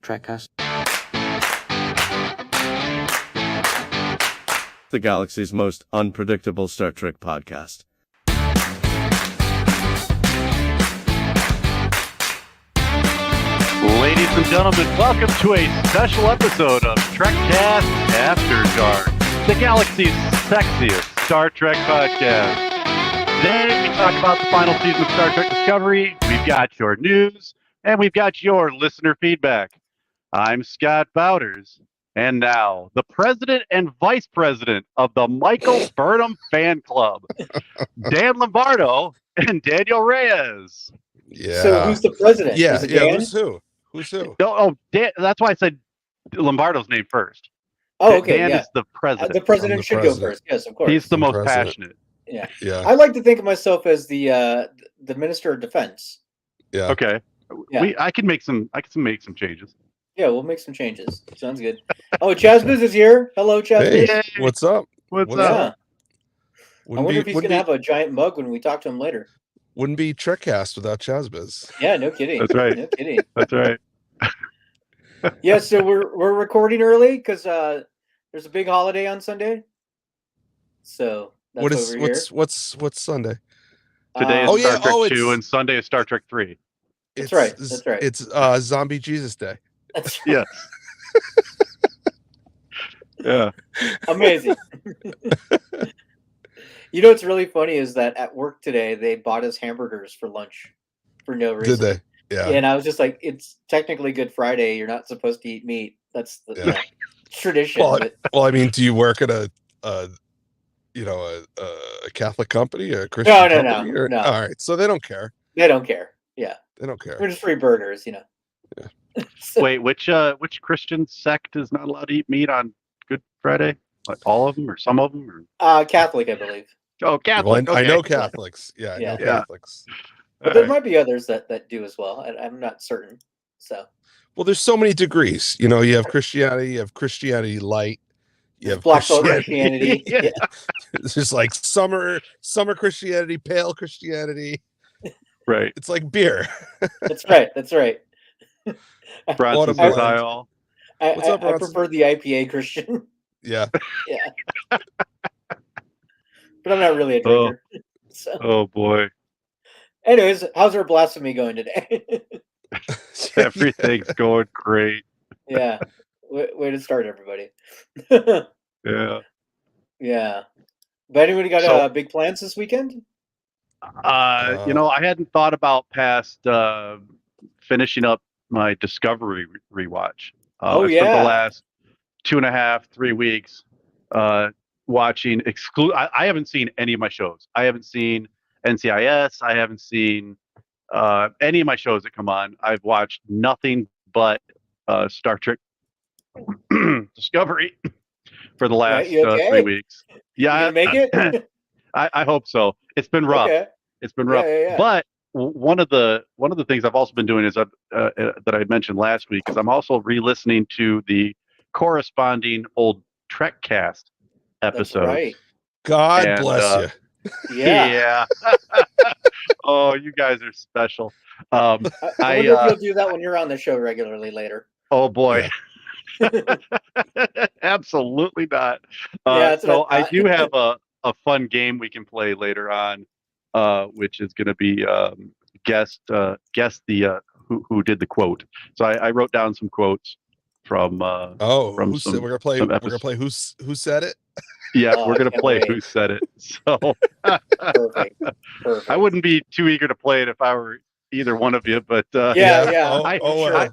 Trekcast. The galaxy's most unpredictable Star Trek podcast. Ladies and gentlemen, welcome to a special episode of Trekcast After Dark, the galaxy's sexiest Star Trek podcast. Today, we talk about the final season of Star Trek Discovery, we've got your news, and we've got your listener feedback. I'm Scott Bowders, and now, the president and vice president of the Michael Burnham fan club, Dan Lombardo and Daniel Reyes. Yeah. So who's the president? Yeah, Is it yeah. Dan? Who's who? No, Dan, that's why I said Lombardo's name first. Oh, okay. Dan yeah. is the president. The president the should president. go first. Yes, of course. He's the most president. passionate. Yeah. Yeah. I like to think of myself as the minister of defense. Yeah. Okay. Yeah. I can make some changes. Yeah, we'll make some changes. Sounds good. Oh, Chazbiz is here. Hello, Chazbiz. Hey, what's up? What's What's up? Yeah. I wonder if he's going to have a giant mug when we talk to him later. Wouldn't be Trekcast without Chazbiz. Yeah, no kidding. That's right. No kidding. That's right. Yeah, so we're recording early because there's a big holiday on Sunday. So that's what's Sunday? Today is Oh, yeah. Star Trek Oh, 2 and Sunday is Star Trek 3. That's right. That's right. It's Zombie Jesus Day. That's right. Yes. Yeah. Amazing. You know what's really funny is that at work today they bought us hamburgers for lunch for no reason. Did they? Yeah. And I was just like, it's technically Good Friday. You're not supposed to eat meat. That's the tradition. Well, I mean, do you work at a Catholic company, a Christian company? No. All right, so they don't care. They don't care. Yeah, They don't care. we're just free burgers, Yeah. So- Wait, which Christian sect is not allowed to eat meat on Good Friday? Like all of them or some of them? Or... Catholic, I believe. Oh, Catholic. Well, I okay. know Catholics. Yeah, I know Yeah. Catholics. But All there right. might be others that do as well. I'm not certain. So Well, there's so many degrees. You know, you have Christianity, you have Christianity light, you have black belt Christianity. Christianity. Yeah. It's just like summer Christianity, pale Christianity. Right. It's like beer. That's right. That's right. Bronson Watermelon. says I all. What's up, I Bronson? prefer the IPA Christian. Yeah. Yeah. But I'm not really a drinker. So. Oh boy. Anyways, how's our blasphemy going today? Everything's going great. Yeah. Way to start, everybody. Yeah. Yeah. But anybody got big plans this weekend? I hadn't thought about past finishing up my Discovery rewatch. I spent the last 2.5, 3 weeks watching I haven't seen any of my shows. I haven't seen NCIS. I haven't seen any of my shows that come on. I've watched nothing but Star Trek Discovery for the last you okay? 3 weeks. Yeah, You gonna make it? I hope so. It's been rough. Okay. It's been rough. Yeah. But one of the things I've also been doing is that I had mentioned last week is I'm also re-listening to the corresponding old Trekcast episodes. That's right. God bless you. Yeah. Oh, you guys are special. I wonder if you'll do that when you're on the show regularly later. Oh boy. Absolutely not. So I do have a fun game we can play later on, which is going to be guess the who did the quote. So I wrote down some quotes from from we're gonna play who said it. Yeah, Oh, we're gonna play wait. who said it. So Perfect. I wouldn't be too eager to play it if I were either one of you, but Yeah.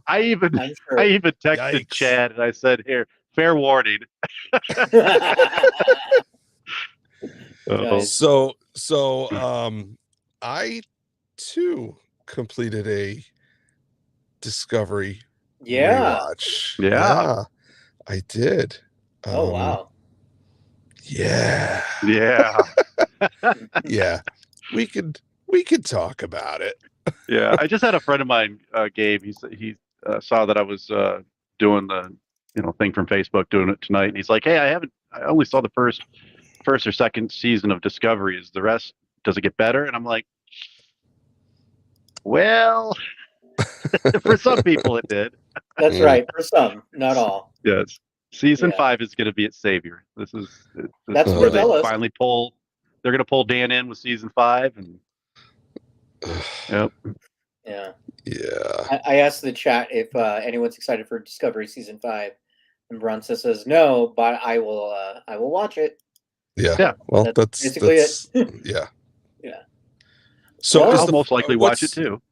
I even I'm sure. I even texted Yikes. Chad and I said, "Here, fair warning." Nice. So I too completed a Discovery rewatch. Yeah. I did. Oh wow. Yeah. Yeah. Yeah. We could talk about it. Yeah, I just had a friend of mine, Gabe. He saw that I was doing the thing from Facebook, doing it tonight, and he's like, "Hey, I only saw the first or second season of Discovery. Is the rest? Does it get better?" And I'm like, "Well, for some people it did." That's right. For some, not all. Yes. Season Yeah. 5 is going to be its savior. This is That's is what where they they tell us. finally pull. They're going to pull Dan in with season 5, and yep. Yeah. Yeah. I asked the chat if anyone's excited for Discovery season 5, and Bronson says no, but I will watch it. Yeah. Yeah. Well, That's basically that's it. yeah. Yeah. So Well, I'll most likely watch it too.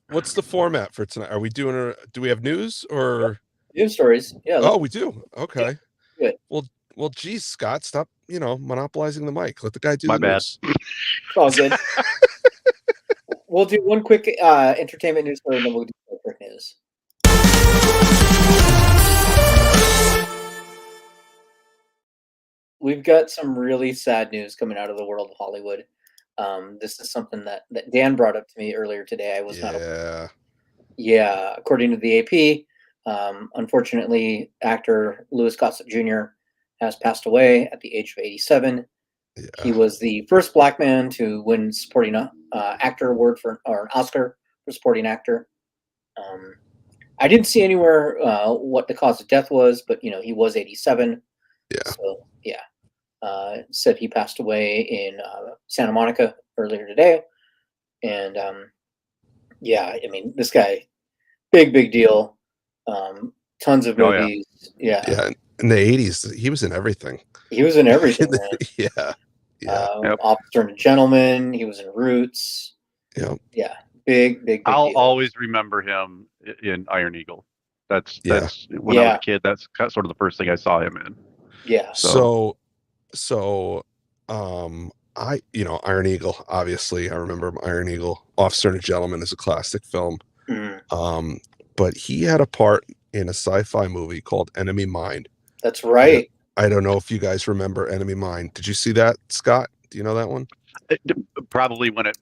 What's the format for tonight? Are we doing do we have news or news stories? Yeah. Oh, we do. Okay. Good. Well, geez, Scott, stop, monopolizing the mic. Let the guy do My the bad. news. It's all good. We'll do one quick entertainment news story, and then we'll do quick news. We've got some really sad news coming out of the world of Hollywood. This is something that Dan brought up to me earlier today. I was not aware. Yeah, according to the AP, unfortunately, actor Louis Gossett Jr. has passed away at the age of 87. Yeah. He was the first black man to win supporting actor award or an Oscar for supporting actor. I didn't see anywhere what the cause of death was, but he was 87. Yeah. So yeah, said he passed away in Santa Monica earlier today, and yeah, I mean this guy, big deal. Tons of movies. Yeah. Yeah. In the 80s, he was in everything. He was in everything. Yeah. Officer and Gentleman. He was in Roots. Yeah. Yeah. Big I'll deal. always remember him in Iron Eagle. That's when I was a kid. That's sort of the first thing I saw him in. Yeah. So Iron Eagle, obviously I remember Iron Eagle. Officer and a Gentleman is a classic film. Mm. But he had a part in a sci-fi movie called Enemy Mine. That's right. I don't know if you guys remember Enemy Mine. Did you see that, Scott? Do you know that one? Probably when it,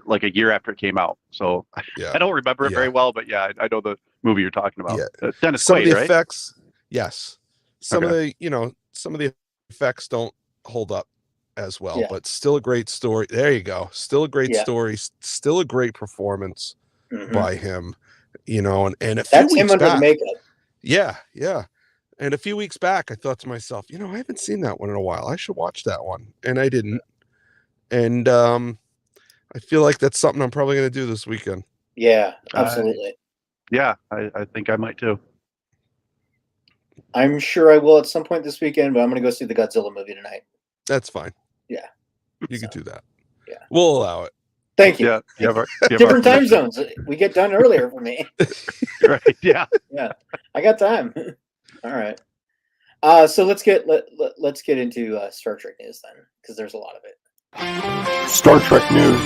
like a year after it came out. So Yeah. I don't remember it very well, but yeah, I know the movie you're talking about. Yeah. Dennis Some Quaid, of the right? effects, yes. Some of the effects don't hold up as well, but still a great story. There you go. Still a great story. Still a great performance by him. And a few That's weeks him under back, the makeup. Yeah. And a few weeks back, I thought to myself, I haven't seen that one in a while. I should watch that one. And I didn't. And I feel like that's something I'm probably going to do this weekend. Yeah, absolutely. Yeah, I think I might too. I'm sure I will at some point this weekend, but I'm going to go see the Godzilla movie tonight. That's fine. Yeah. You can do that. Yeah. We'll allow it. Thank you. Yeah. Different time zones. We get done earlier for me. Right. Yeah. Yeah. I got time. All right. So let's get into Star Trek news then, because there's a lot of it. Star Trek news.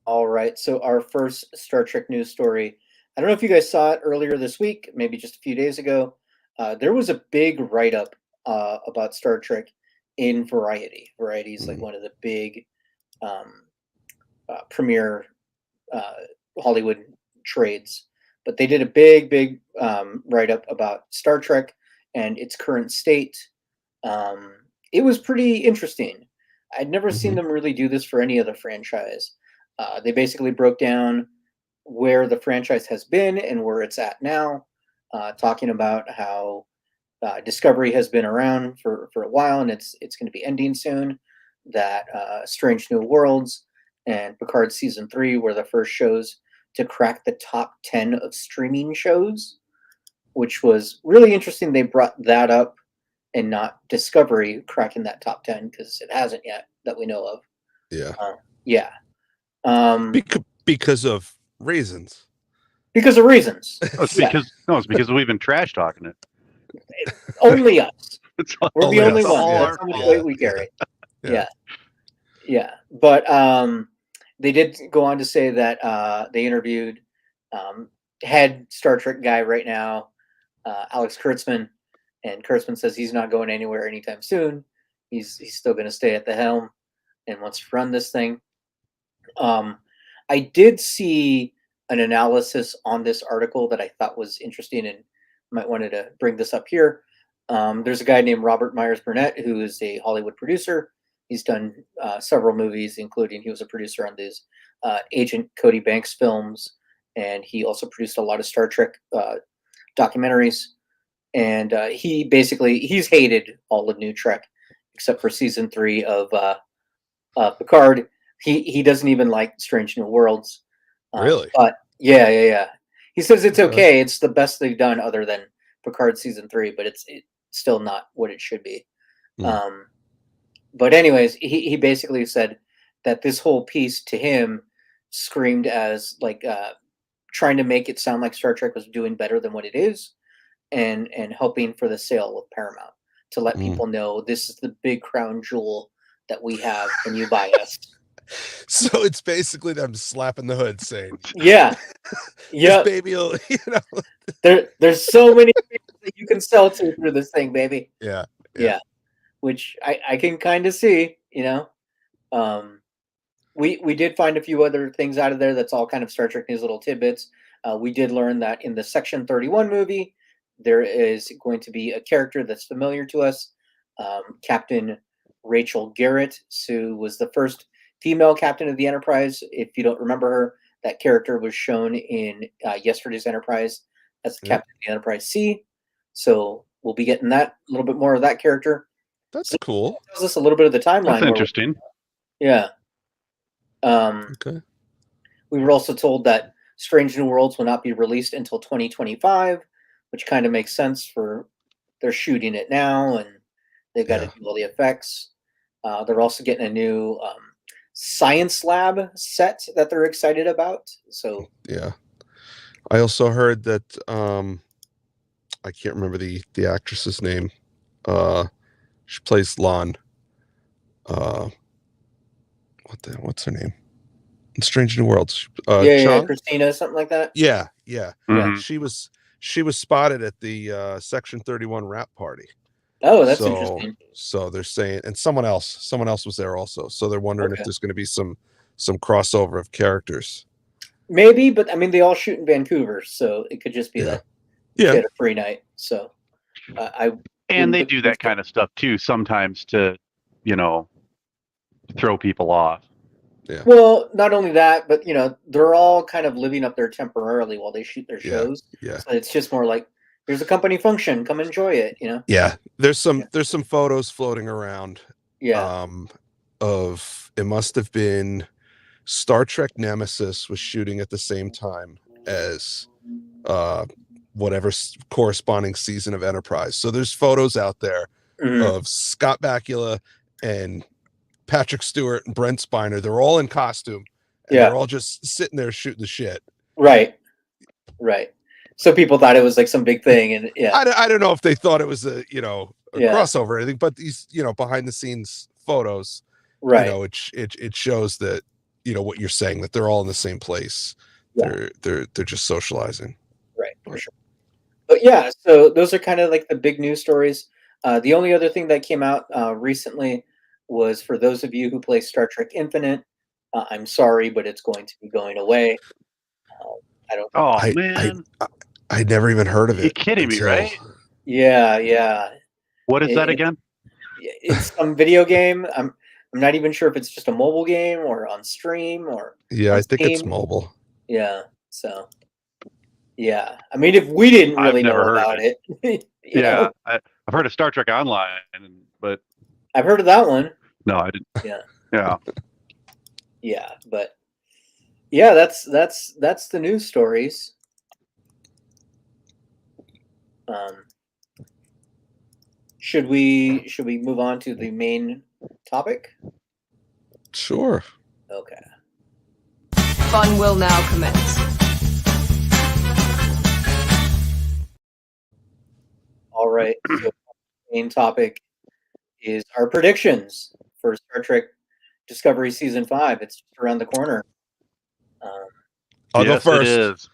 All right. So our first Star Trek news story. I don't know if you guys saw it earlier this week, maybe just a few days ago. There was a big write-up about Star Trek in Variety. Variety is like one of the big premier Hollywood trades. But they did a big write-up about Star Trek and its current state. It was pretty interesting. I'd never seen them really do this for any other franchise. They basically broke down where the franchise has been and where it's at now, talking about how Discovery has been around for a while and it's going to be ending soon, that Strange New Worlds and Picard Season 3 were the first shows to crack the top 10 of streaming shows, which was really interesting. They brought that up and not Discovery cracking that top 10 because it hasn't yet that we know of. Yeah. Because of reasons. Because of reasons. It's because we've been trash talking it. Only us. We're the only us. ones. That's how much weight we carry. Yeah. But they did go on to say that they interviewed head Star Trek guy right now, Alex Kurtzman, and Kurtzman says he's not going anywhere anytime soon. He's still going to stay at the helm and wants to run this thing. I did see an analysis on this article that I thought was interesting and might wanted to bring this up here. There's a guy named Robert Myers Burnett who is a Hollywood producer. He's done several movies, including he was a producer on these Agent Cody Banks films and he also produced a lot of Star Trek documentaries. And he's hated all of New Trek except for season 3 of Picard. He doesn't even like Strange New Worlds. Really? But yeah. He says it's okay. It's the best they've done other than Picard season 3, but it's still not what it should be. But anyways, he basically said that this whole piece to him screamed as like trying to make it sound like Star Trek was doing better than what it is, and helping for the sale with Paramount to let people know this is the big crown jewel that we have when you buy us. So it's basically them slapping the hood saying, yeah, this baby will, there's so many people that you can sell to through this thing, baby. Yeah. Which I can kind of see, we did find a few other things out of there that's all kind of Star Trek news, little tidbits. We did learn that in the Section 31 movie, there is going to be a character that's familiar to us, Captain Rachel Garrett, who was the first female captain of the Enterprise. If you don't remember her, that character was shown in yesterday's Enterprise as the captain of the Enterprise C. So we'll be getting that, a little bit more of that character. That's cool. It tells us a little bit of the timeline. That's interesting. Yeah. Okay. We were also told that Strange New Worlds will not be released until 2025, which kind of makes sense for they're shooting it now and they've got to do all the effects. They're also getting a new science lab set that they're excited about. So yeah, I also heard that I can't remember the actress's name. She plays Lon. What's her name? In Strange New Worlds. Christina, something like that. Yeah. Mm-hmm. She was spotted at the Section 31 wrap party. Oh, that's interesting. So they're saying, and someone else was there also. So they're wondering if there's going to be some crossover of characters. Maybe, but I mean, they all shoot in Vancouver, so it could just be a free night. So and they do that kind of stuff too sometimes to, throw people off. Yeah. Well, not only that, but they're all kind of living up there temporarily while they shoot their shows. Yeah. So it's just more like, here's a company function, come enjoy it. Yeah. There's some photos floating around. Yeah. Of it must have been Star Trek Nemesis was shooting at the same time as whatever corresponding season of Enterprise. So there's photos out there of Scott Bakula and Patrick Stewart and Brent Spiner. They're all in costume and they're all just sitting there shooting the shit. Right. So people thought it was like some big thing, and I don't know if they thought it was a crossover or anything, but these behind the scenes photos, right? It shows that what you're saying, that they're all in the same place. Yeah. They're just socializing, right? For sure. But yeah, so those are kind of like the big news stories. The only other thing that came out recently was for those of you who play Star Trek Infinite. I'm sorry, but it's going to be going away. I don't. Oh man, I never even heard of it. You're kidding me, right? Yeah. What is that again? It's some video game. I'm not even sure if it's just a mobile game or on stream or. Yeah, I think it's mobile. Yeah. So. Yeah, I mean, if we didn't really know about it, I've heard of Star Trek Online, but I've heard of that one. No, I didn't. Yeah, but yeah, that's the news stories. Should we move on to the main topic? Sure. Okay. Fun will now commence. All right. So the main topic is our predictions for Star Trek Discovery Season 5. It's just around the corner. I'll go first. It is.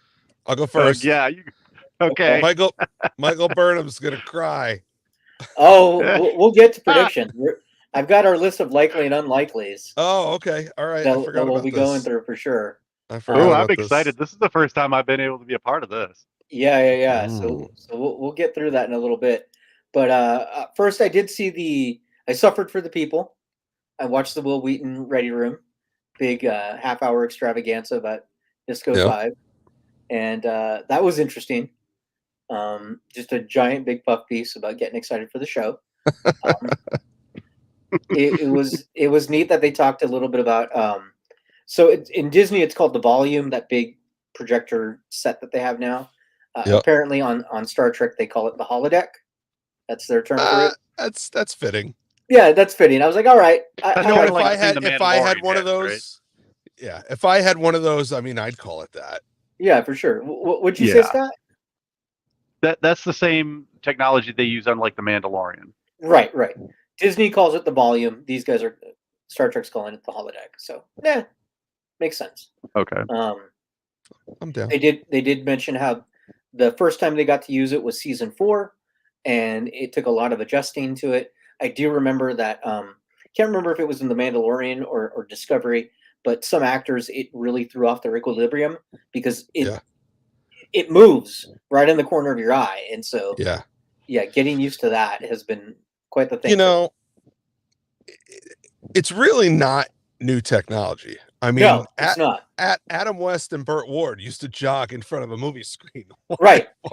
I'll go first. Okay. Michael Burnham's gonna cry. Oh, we'll get to predictions. I've got our list of likely and unlikelies. Oh, okay. All right. That we'll be going through for sure. I'm excited. This is the first time I've been able to be a part of this. Yeah. So we'll get through that in a little bit. But first, I did see I Suffered for the People. I watched the Will Wheaton Ready Room, big half-hour extravaganza about Disco 5. and that was interesting. Just a giant big puff piece about getting excited for the show. It was neat that they talked a little bit about. So in Disney, it's called the Volume, that big projector set that they have now. Yep. Apparently, on Star Trek, they call it the holodeck. That's their term for it. That's fitting. Yeah, that's fitting. I was like, all right. If I had one of those, right? If I had one of those, I mean, I'd call it that. Yeah, for sure. What'd you say, Scott? That's the same technology they use on like the Mandalorian. Right. Disney calls it the Volume. These guys are Star Trek's calling it the holodeck. So makes sense. Okay. I'm down. They did mention how the first time they got to use it was season 4, and it took a lot of adjusting to it. I do remember that. Can't remember if it was in the Mandalorian or Discovery, but some actors, it really threw off their equilibrium because it moves right in the corner of your eye, and so getting used to that has been quite the thing. You know, it's really not new technology. I mean, no, it's not. Adam West and Burt Ward used to jog in front of a movie screen while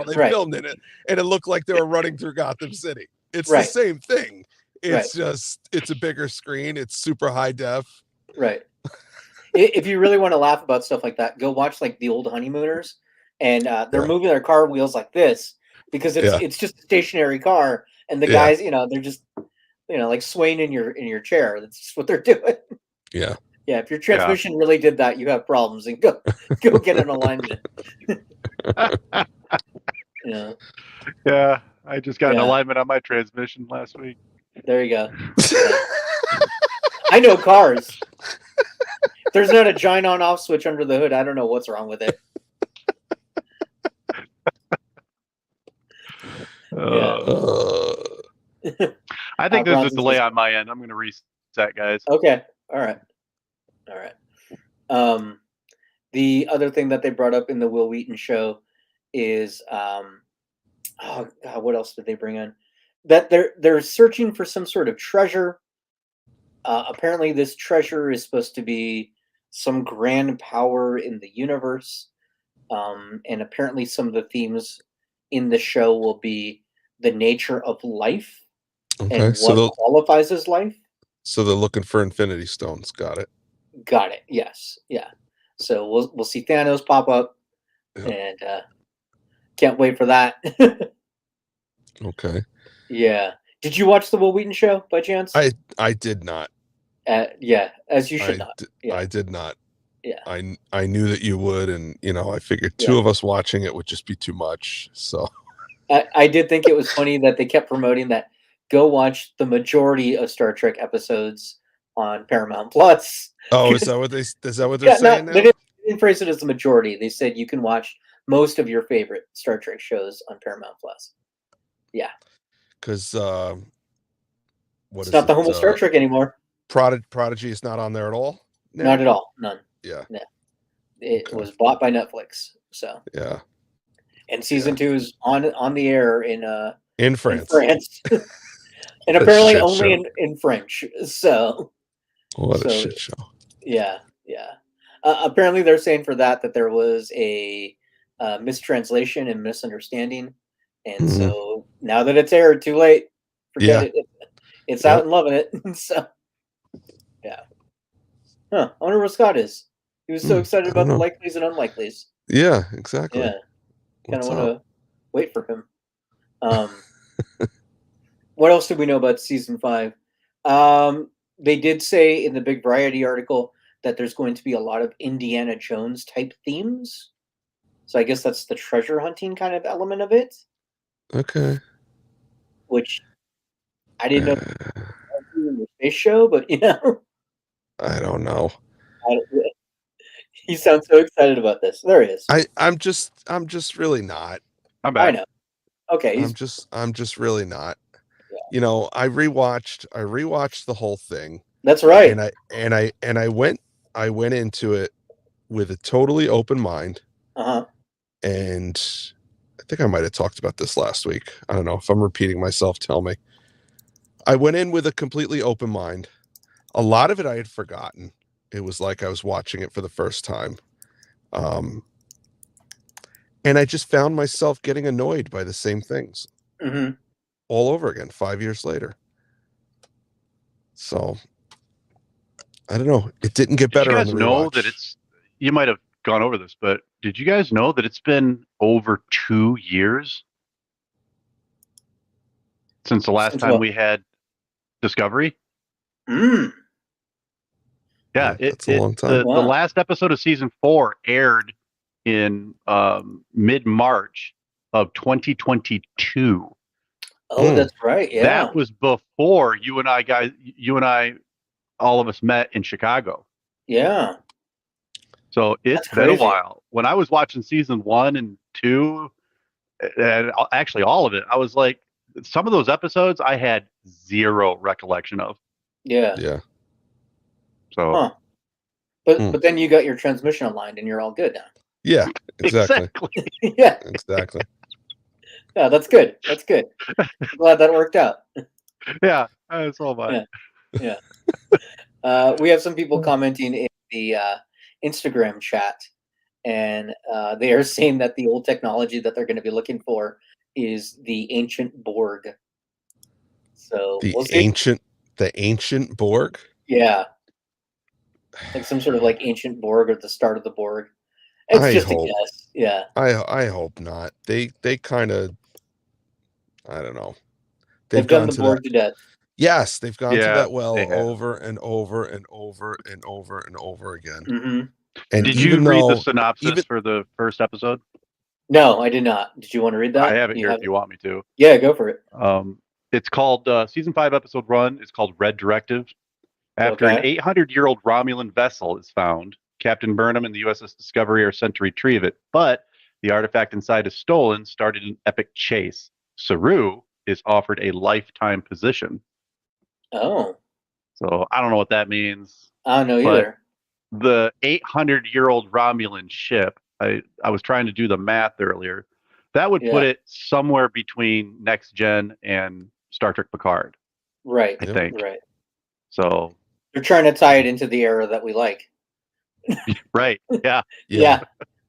they filmed in it, and it looked like they were running through Gotham City. It's the same thing. It's just, it's a bigger screen. It's super high def. Right. If you really want to laugh about stuff like that, go watch like the old Honeymooners, and they're moving their car wheels like this because it's just a stationary car, and the guys, they're just, like swaying in your chair. That's just what they're doing. Yeah. Yeah. If your transmission really did that, you have problems, and go get an alignment. Yeah. I just got an alignment on my transmission last week. There you go. I know cars. There's not a giant on-off switch under the hood. I don't know what's wrong with it. I think there's a delay on my end. I'm going to reset, guys. Okay. All right. The other thing that they brought up in the Will Wheaton show is, oh God, what else did they bring in? That they're searching for some sort of treasure. Apparently, this treasure is supposed to be some grand power in the universe, and apparently, some of the themes in the show will be the nature of life and what qualifies as life. So they're looking for Infinity Stones. Got it. Yes. Yeah. So we'll see Thanos pop up, and can't wait for that. Okay. Yeah. Did you watch the Will Wheaton show by chance? I did not. As you should not. I did not. Yeah. I knew that you would, and I figured two of us watching it would just be too much. So I did think it was funny that they kept promoting that. Go watch the majority of Star Trek episodes on Paramount Plus. Oh, is that what they're saying now? They didn't phrase it as the majority. They said you can watch most of your favorite Star Trek shows on Paramount Plus. Yeah. Because it's not the home of Star Trek anymore. Prodigy is not on there at all? No. Not at all. None. Yeah. It was bought by Netflix. So yeah. And season 2 is on the air in France. And apparently only in French. So what a shit show. Yeah. Apparently they're saying for that there was a mistranslation and misunderstanding. And so now that it's aired, too late. Forget it. It's out and loving it. So yeah. I wonder where Scott is. He was so excited about the likelies and unlikelies. Yeah, exactly. Yeah. Kind of want to wait for him. What else did we know about season 5? They did say in the Big Variety article that there's going to be a lot of Indiana Jones type themes. So I guess that's the treasure hunting kind of element of it. Okay. Which I didn't know in the space show, but I don't know. He sounds so excited about this. There he is. I'm just really not. I'm back. I know. Okay. I'm just really not. Yeah. I rewatched the whole thing. That's right. And I went into it with a totally open mind. Uh-huh. And I think I might have talked about this last week. I don't know if I'm repeating myself. Tell me. I went in with a completely open mind. A lot of it I had forgotten. It was like I was watching it for the first time. And I just found myself getting annoyed by the same things all over again 5 years later. So I don't know. It didn't get better on the rewatch. Did you guys know that it's, you might have gone over this, but did you guys know that it's been over 2 years since the last time we had Discovery? Mm. Yeah, it's a long time. The last episode of season 4 aired in mid-March of 2022. Oh, that's right. Yeah, that was before you and I, all of us met in Chicago. Yeah. So it's been a while. When I was watching season 1 and 2, and actually all of it, I was like, some of those episodes I had zero recollection of. Yeah. Yeah. So, but then you got your transmission aligned, and you're all good now. Yeah. Exactly. Yeah. Exactly. Yeah, that's good. That's good. I'm glad that worked out. Yeah, that's all mine. Yeah. We have some people commenting in the Instagram chat, and they are saying that the old technology that they're going to be looking for is the Ancient Borg. So the Ancient Borg. Yeah, like some sort of like Ancient Borg or the start of the Borg. It's just a guess. Yeah, I hope not. They kind of, I don't know. They've done the Borg to death. Yes, they've gone to that well over and over and over and over and over again. Mm-hmm. And did you read the synopsis for the first episode? No, I did not. Did you want to read that? I have it here if you want me to. Yeah, go for it. It's called season 5 episode 1. It's called Red Directive. After an 800-year-old Romulan vessel is found, Captain Burnham and the USS Discovery are sent to retrieve it, but the artifact inside is stolen, started an epic chase. Saru is offered a lifetime position. Oh. So I don't know what that means. I don't know either. The 800-year-old Romulan ship, I was trying to do the math earlier. That would put it somewhere between Next Gen and Star Trek Picard. Right. I think. Right. So you're trying to tie it into the era that we like. Right. Yeah. Yeah.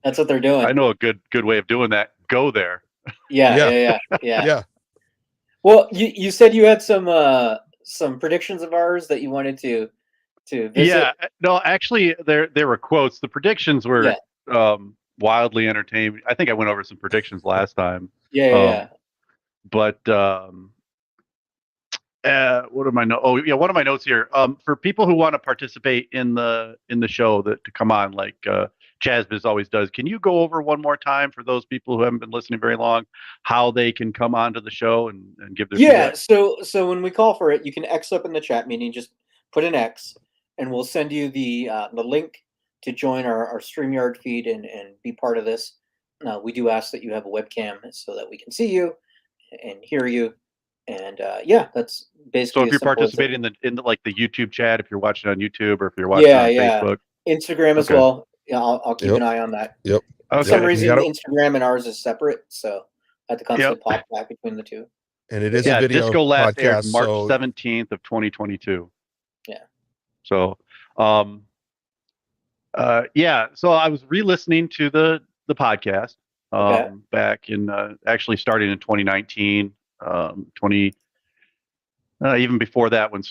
That's what they're doing. I know a good way of doing that. Go there. Yeah. Well, you said you had some predictions of ours that you wanted to visit. Yeah. No, actually there were quotes. The predictions were wildly entertaining. I think I went over some predictions last time. But what are my notes? Oh, yeah, one of my notes here. For people who want to participate in the show to come on, like Chazbiz always does, can you go over one more time for those people who haven't been listening very long, how they can come onto the show and give their feedback? So when we call for it, you can X up in the chat, meaning just put an X, and we'll send you the link to join our StreamYard feed and be part of this. We do ask that you have a webcam so that we can see you and hear you. And that's basically. So if you're participating in the like the YouTube chat, if you're watching on YouTube or if you're watching on Facebook, Instagram as well. Yeah, I'll keep an eye on that. Yep. For some reason, Instagram and ours is separate, so I have to constantly pop back between the two. And it is a video Disco last podcast, aired March 17th of 2022. Yeah. So, so I was re-listening to the podcast back in actually starting in 2019. Even before that when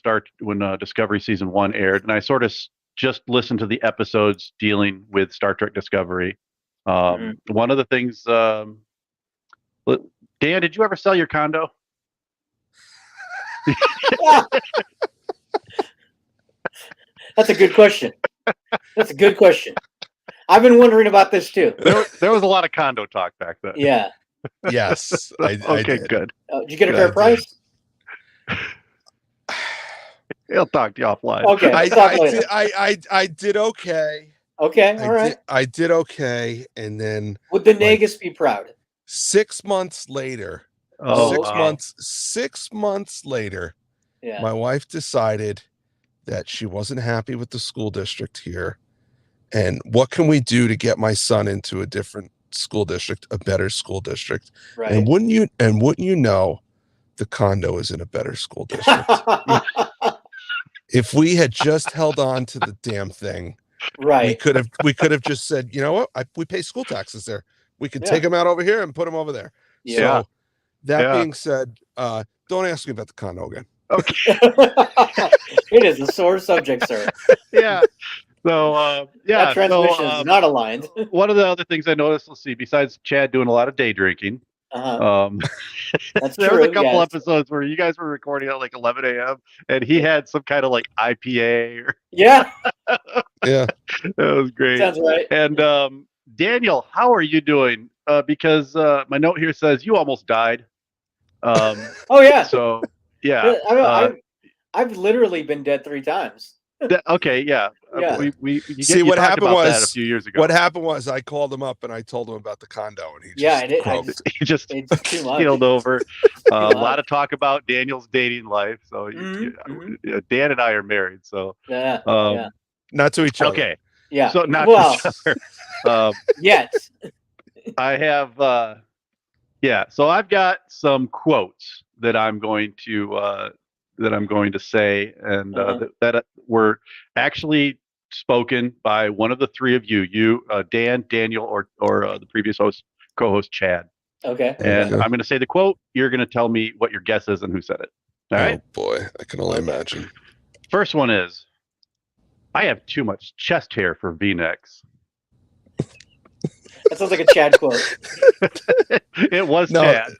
Discovery season 1 aired, and I sort of just listened to the episodes dealing with Star Trek Discovery. One of the things, Dan, did you ever sell your condo? That's a good question. I've been wondering about this too. There was a lot of condo talk back then. Yeah. Yes. Okay, good. Did you get a fair price? He'll talk to you offline. Okay. I did okay. Okay, all right. I did okay, and then would the Nagus be proud? 6 months later. 6 months later, my wife decided that she wasn't happy with the school district here, and what can we do to get my son into a different school district, a better school district? Right. And wouldn't you know, the condo is in a better school district. If we had just held on to the damn thing, right, we could have just said, you know what, we pay school taxes there. We could take them out over here and put them over there. Yeah. So that being said, don't ask me about the condo again. Okay. It is a sore subject, sir. Yeah. So That transmission is not aligned. One of the other things I noticed, let's see, besides Chad doing a lot of day drinking, that's there true. was a couple episodes where you guys were recording at like 11 a.m. and he had some kind of like IPA. Yeah. Yeah. That was great. Sounds right. And Daniel, how are you doing? Because my note here says you almost died. Oh yeah. So yeah. I've literally been dead 3 times. Okay, yeah. Yeah. You what talked happened about was that a few years ago. What happened was I called him up and I told him about the condo, and he he just it's too much. keeled over. A lot of talk about Daniel's dating life. So Dan and I are married. So not to each other. Okay. Yeah. So not to each other. Yes. I have. So I've got some quotes that I'm going to say, and that were actually spoken by one of the 3 of you, Dan, Daniel, or the previous co-host Chad. Okay. And I'm going to say the quote. You're going to tell me what your guess is and who said it. All right. Oh boy, I can only imagine. First one is, I have too much chest hair for V-necks. That sounds like a Chad quote. It was Chad.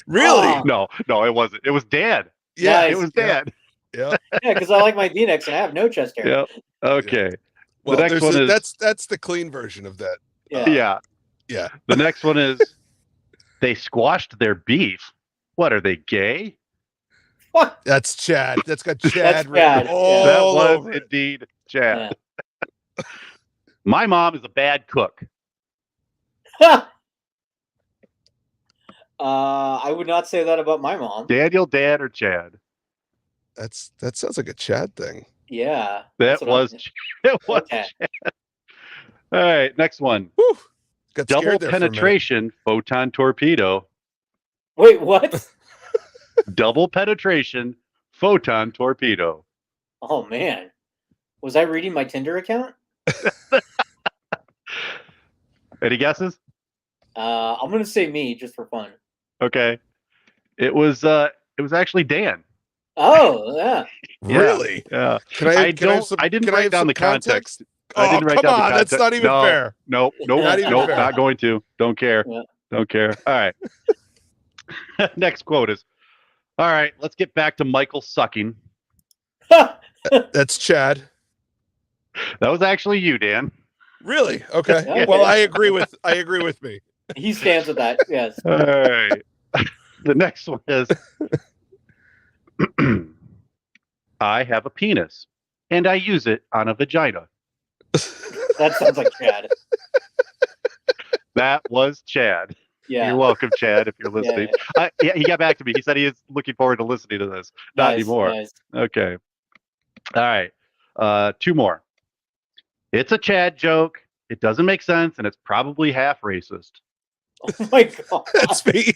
Really? No, it wasn't. It was Dan. Yeah, it was Dan. Yeah. Yeah, because I like my V-necks and I have no chest hair. Yeah. Okay. Well, the next one is that's the clean version of that. Yeah. Yeah. The next one is, they squashed their beef. What, are they gay? What? That's Chad. That's got Chad. Chad. All That was over indeed Chad. Yeah. My mom is a bad cook. I would not say that about my mom. Daniel, Dan, or Chad? That sounds like a Chad thing. Yeah. It was Okay. Chad. All right, next one. Whew. Got Double scared there for a minute. penetration photon torpedo. Wait, what? Double penetration photon torpedo. Oh man. Was I reading my Tinder account? Any guesses? I'm gonna say me just for fun. Okay. It was actually Dan. Oh yeah. Really? Yeah. I didn't write down the context. Oh, I didn't write down the context. That's not even fair. Nope. Not even fair. Not going to. Don't care. Yeah. Don't care. All right. Next quote is, all right, let's get back to Michael sucking. That's Chad. That was actually you, Dan. Really? Okay. Yeah. Well, I agree with me. He stands with that. Yes. All right. The next one is, I have a penis and I use it on a vagina. That sounds like Chad. That was Chad. Yeah. You're welcome, Chad, if you're listening. Yeah. He got back to me. He said he is looking forward to listening to this. Not anymore. Nice. Okay. All right. 2 more. It's a Chad joke. It doesn't make sense, and it's probably half racist. Oh my god. That's me.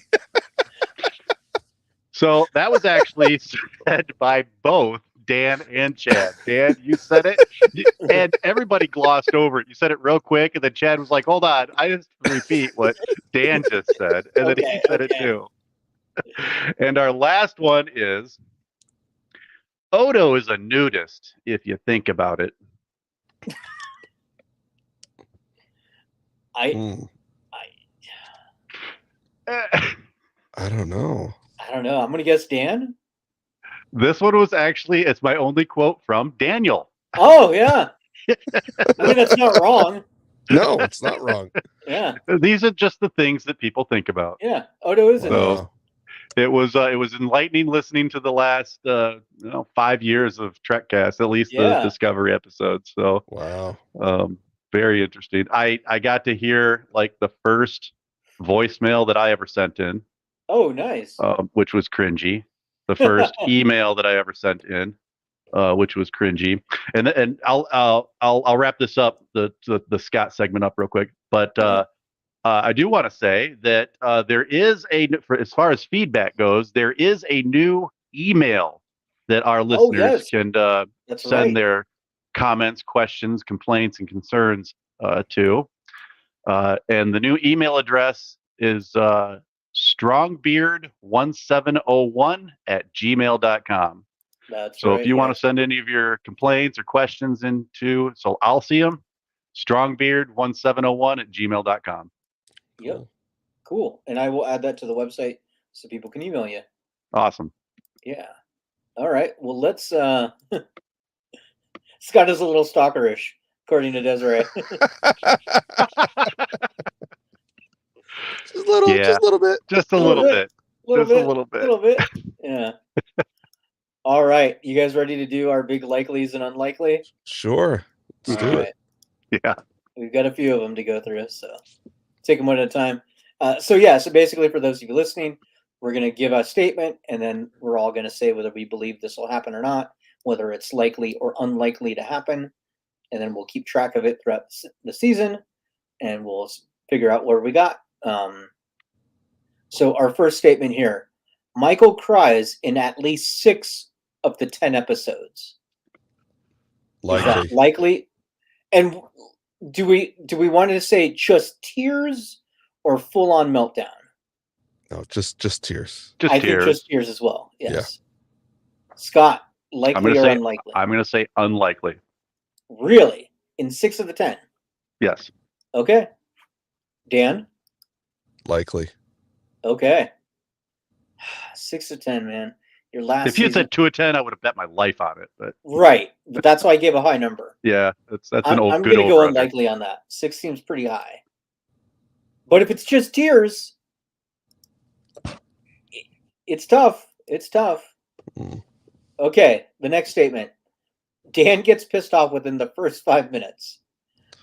So that was actually said by both Dan and Chad. Dan, you said it, and everybody glossed over it. You said it real quick, and then Chad was like, hold on, I just repeat what Dan just said, and then he said it too. And our last one is, Odo is a nudist, if you think about it. I don't know. I don't know. I'm gonna guess Dan. This one was actually, it's my only quote from Daniel. Oh yeah. I mean, that's not wrong. No, it's not wrong. Yeah. These are just the things that people think about. Yeah. Odo is So it was enlightening listening to the last 5 years of Trekcast, at least the Discovery episodes. So wow. Very interesting. I got to hear like the first voicemail that I ever sent in. Oh, nice. Which was cringy. The first email that I ever sent in, which was cringy. And I'll wrap this up, the Scott segment up real quick. But I do want to say that there is as far as feedback goes, there is a new email that our listeners can send their comments, questions, complaints, and concerns to. And the new email address is strongbeard1701@gmail.com. That's So right. if you want to send any of your complaints or questions so I'll see them, strongbeard1701@gmail.com. Yep. Cool. And I will add that to the website so people can email you. Awesome. Yeah. All right. Well, let's. Scott is a little stalkerish, according to Desiree. Just a little bit. Just a little bit. Just a little bit. Yeah. All right. You guys ready to do our big likelies and unlikely? Sure. Let's do it. Yeah. We've got a few of them to go through, so take them one at a time. So basically, for those of you listening, we're going to give a statement, and then we're all going to say whether we believe this will happen or not, whether it's likely or unlikely to happen, and then we'll keep track of it throughout the season, and we'll figure out where we got. So our first statement here: Michael cries in at least 6 of the 10 episodes. Likely. Is that likely? And do we want to say just tears or full on meltdown? No, just tears. I think just tears as well. Yes. Yeah. Scott, likely or unlikely? I'm going to say unlikely. Really? In 6 of the 10? Yes. Okay. Dan? Likely. Okay. 6 of 10, man. Your last. If you said 2 of 10, I would have bet my life on it. But right, but that's why I gave a high number. Yeah, that's an I'm good. going to go unlikely on that. 6 seems pretty high. But if it's just tears, it's tough. It's tough. Okay, the next statement. Dan gets pissed off within the first 5 minutes.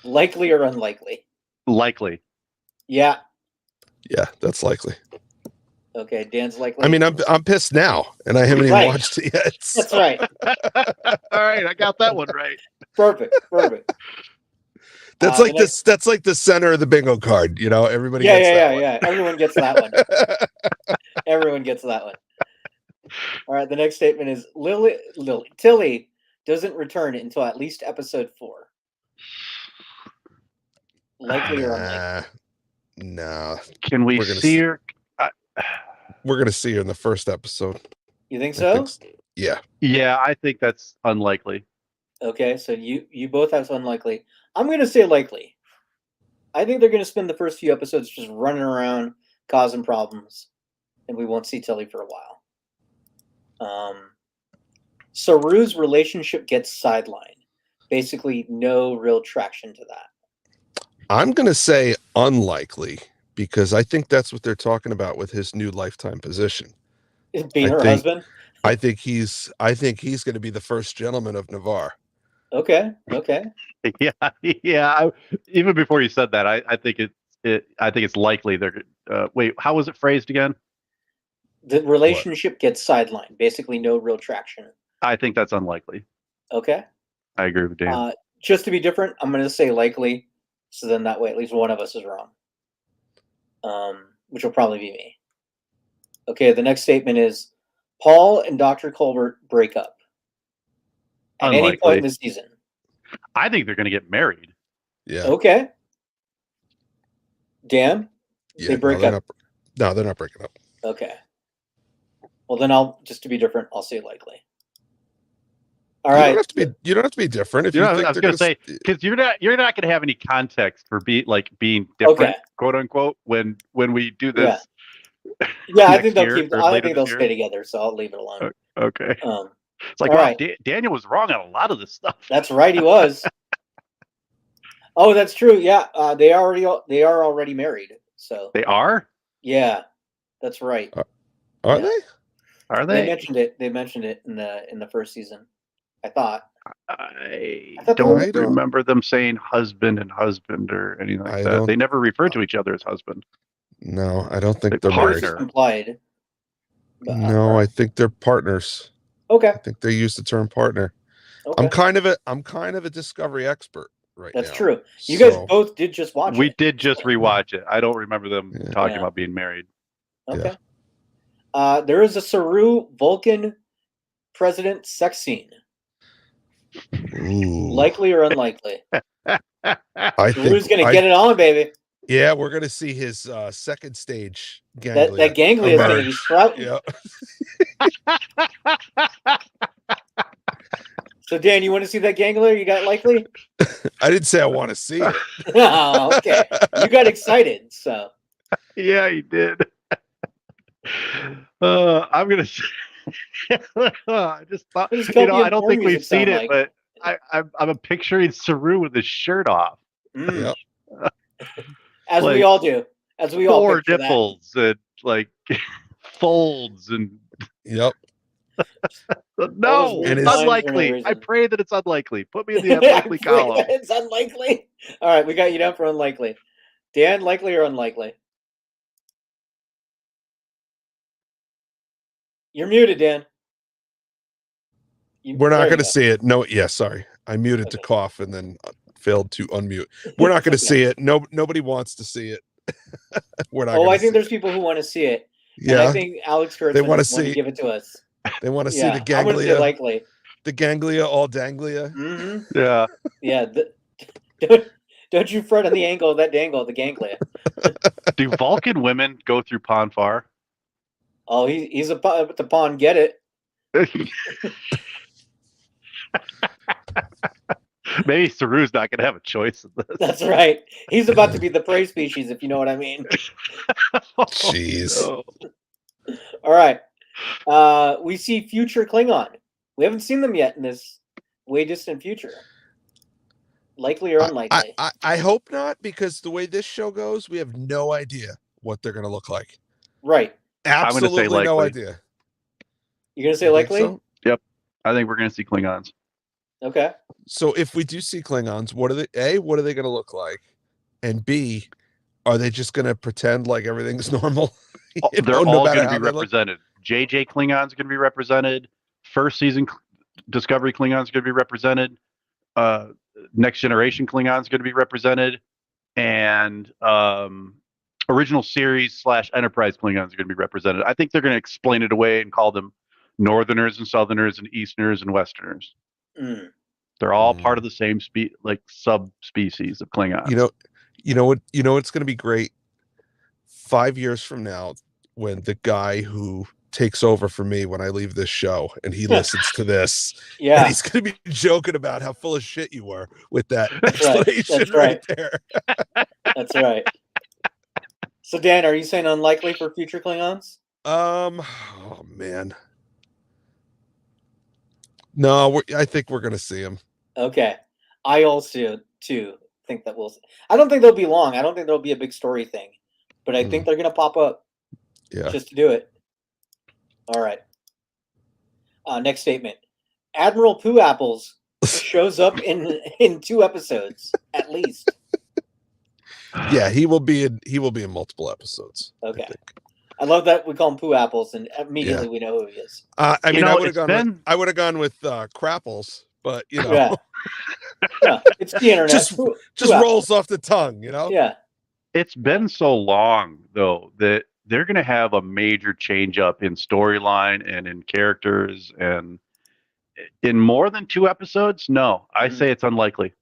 Likely or unlikely? Likely. Yeah. Yeah, that's likely. Okay, Dan's likely. I mean, I'm pissed now, and I haven't even watched it yet. So. That's right. All right, I got that one right. Perfect. That's like this. That's like the center of the bingo card. You know, everybody. Yeah, gets that one. Everyone gets that one. Everyone gets that one. All right. The next statement is Tilly doesn't return until at least episode 4. Likely or unlikely? No. Can we see her? We're gonna see her in the first episode. You think so? Yeah. Yeah, I think that's unlikely. Okay, so you both have unlikely. I'm gonna say likely. I think they're gonna spend the first few episodes just running around causing problems, and we won't see Tilly for a while. Saru's relationship gets sidelined. Basically, no real traction to that. I'm gonna say unlikely, because I think that's what they're talking about with his new lifetime position. Being her husband? I think he's going to be the first gentleman of Navarre. Okay. Yeah. Even before you said that, I think it's likely they're. Wait, how was it phrased again? The relationship gets sidelined. Basically, no real traction. I think that's unlikely. Okay. I agree with Dan. Just to be different, I'm going to say likely, so then that way at least one of us is wrong. Which will probably be me. Okay, the next statement is Paul and Dr. Colbert break up at Unlikely. any point in the season. I think they're going to get married. Yeah. Okay. Dan? Yeah, they break up. No, they're not breaking up. Okay. Well, then just to be different, I'll say likely. All right. You don't have to be different. If I was going to say, because you're not going to have any context for being different, quote unquote, when we do this. Yeah, I think they'll stay together, so I'll leave it alone. Okay. It's like, wow, right. Daniel was wrong on a lot of this stuff. That's right, he was. Oh, that's true. Yeah, they are already married. So they are. Yeah, that's right. Are they? Are they? They mentioned it in the first season. I thought. I don't remember them saying husband and husband or anything like that. They never referred to each other as husband. No, I don't think they're married. Implied. No, I think they're partners. Okay. I think they use the term partner. Okay. I'm kind of a Discovery expert right now. That's true. You guys both did just watch it. We did just rewatch it. I don't remember them talking about being married. Okay. Yeah. There is a Saru Vulcan president sex scene. Ooh. Likely or unlikely? Saru's gonna get it on, baby. Yeah, we're gonna see his second stage ganglia. That ganglia is going to be emerge. sprouting. Yeah. So, Dan, you want to see that ganglia? You got likely? I didn't say I want to see it. Oh, okay. You got excited, so. Yeah, he did. I'm gonna. I just thought, What does I Kelpian don't think porn we've music sound seen it, like? but I'm picturing Saru with his shirt off, Mm. Yep. As Like, we all do. As we all four picture that. nipples and like folds and. Yep. No, weird it's lines for no unlikely. reason. I pray that it's unlikely. Put me in the unlikely column. It's unlikely. All right, we got you down for unlikely. Dan, likely or unlikely? You're muted, Dan. We're not there going you to go. see it. No, yeah, sorry. I muted to Okay. cough and then failed to unmute. We're not going to Okay. see it. No, nobody wants to see it. We're not. Oh, gonna I think see there's it. people who want to see it. Yeah, And I think Alex Kurtzman They wanna just wanted to see- give it to us. they want to see Yeah, the I'm going to say ganglia, likely. the ganglia, all danglia. Mm-hmm. Yeah. Yeah. Don't you fret on the angle of that dangle, the ganglia. Do Vulcan women go through Ponfar? Oh, he's at the pond. Get it? Maybe Saru's not going to have a choice in this. That's right. He's about to be the prey species, if you know what I mean. Jeez. Oh, no. All right. We see future Klingon. We haven't seen them yet in this way distant future. Likely or unlikely? I hope not, because the way this show goes, we have no idea what they're going to look like. Right. gonna say Absolutely no likely. idea. You're going to say You think likely? so? I think we're going to see Klingons. Okay. So if we do see Klingons, what are they going to look like? And B, are they just going to pretend like everything's normal? You They're know, no all matter going to how be they look? represented. JJ Klingons are going to be represented. First season Discovery Klingons are going to be represented. Next Generation Klingons are going to be represented. And original series / Enterprise Klingons are going to be represented. I think they're going to explain it away and call them Northerners and Southerners and Easterners and Westerners. Mm. They're all part of the same subspecies of Klingon. You know what's going to be great? 5 years from now, when the guy who takes over for me when I leave this show and he listens to this, Yeah. and he's going to be joking about how full of shit you were with that That's right. explanation That's right right. there. That's right. So, Dan, are you saying unlikely for future Klingons? Oh man. No, I think we're going to see him. Okay. I also, too, think that we'll... I don't think they'll be long. I don't think there'll be a big story thing. But I think they're going to pop up just to do it. All right. Next statement. Admiral Pooh Apples shows up in 2 episodes, at least. Yeah, he will be in multiple episodes. Okay. I love that we call him Pooh Apples, and immediately we know who he is. I mean, I would have gone with Crapples, but you know, yeah, it's the internet. just rolls off the tongue, you know. Yeah, it's been so long though that they're going to have a major change up in storyline and in characters, and in more than 2 episodes. No, I say it's unlikely.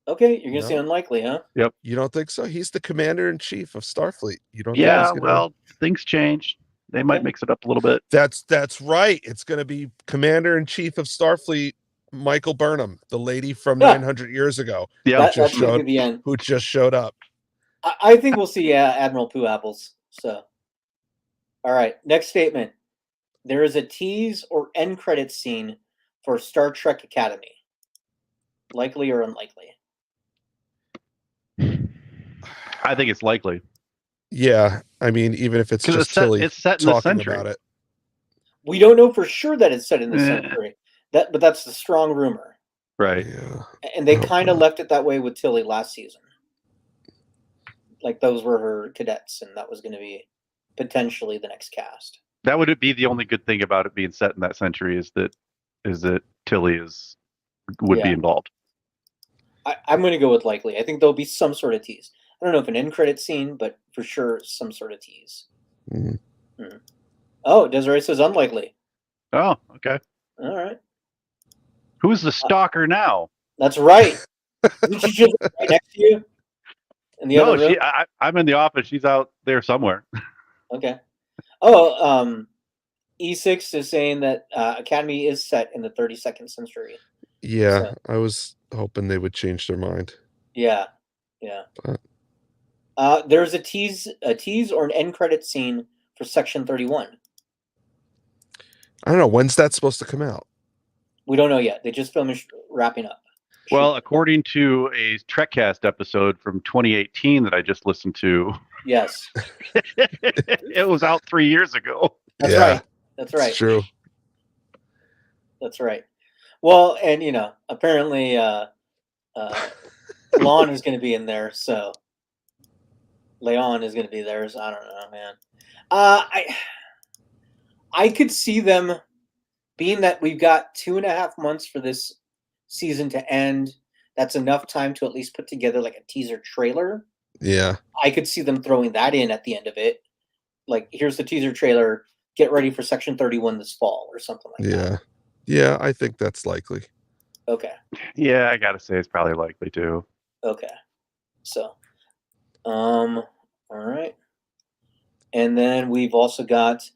Okay, you're gonna say unlikely, huh? Yep. You don't think so? He's the commander-in-chief of Starfleet. You don't? Yeah. Think Well, things change. They might mix it up a little bit. That's right. It's going to be commander-in-chief of Starfleet, Michael Burnham, the lady from 900 years ago. Yeah, that's gonna be the end. Who just showed up. I think we'll see Admiral Pooh Apples. So, all right. Next statement. There is a tease or end credits scene for Star Trek Academy. Likely or unlikely? I think it's likely. Yeah, I mean, even if it's just Tilly it's set in the talking century. about it. We don't know for sure that it's set in the century. But that's the strong rumor. Right. Yeah. And they kind of left it that way with Tilly last season. Like those were her cadets, and that was going to be potentially the next cast. That would be the only good thing about it being set in that century is that Tilly would be involved. I'm going to go with likely. I think there'll be some sort of tease. I don't know if an end credit scene, but for sure some sort of tease. Mm-hmm. Mm-hmm. Oh, Desiree says unlikely. Oh, okay. All right. Who's the stalker now? That's right. Did she just right next to you? in the other room? I'm in the office. She's out there somewhere. Okay. Oh, E6 is saying that Academy is set in the 32nd century. Yeah, So. I was hoping they would change their mind. Yeah. There's a tease or an end credit scene for Section 31. I don't know. When's that supposed to come out? We don't know yet. They just finished wrapping up. Well, according to a Trekcast episode from 2018 that I just listened to, yes, it was out 3 years ago. That's right. That's right. It's true. That's right. Well, and apparently, Lon is going to be in there, so Leon is going to be there. So I don't know, man. I could see them, being that we've got 2.5 months for this season to end. That's enough time to at least put together like a teaser trailer. Yeah. I could see them throwing that in at the end of it. Like, here's the teaser trailer. Get ready for Section 31 this fall or something like that. Yeah, I think that's likely. Okay. Yeah, I gotta say it's probably likely too. Okay. So, all right. And then we've also got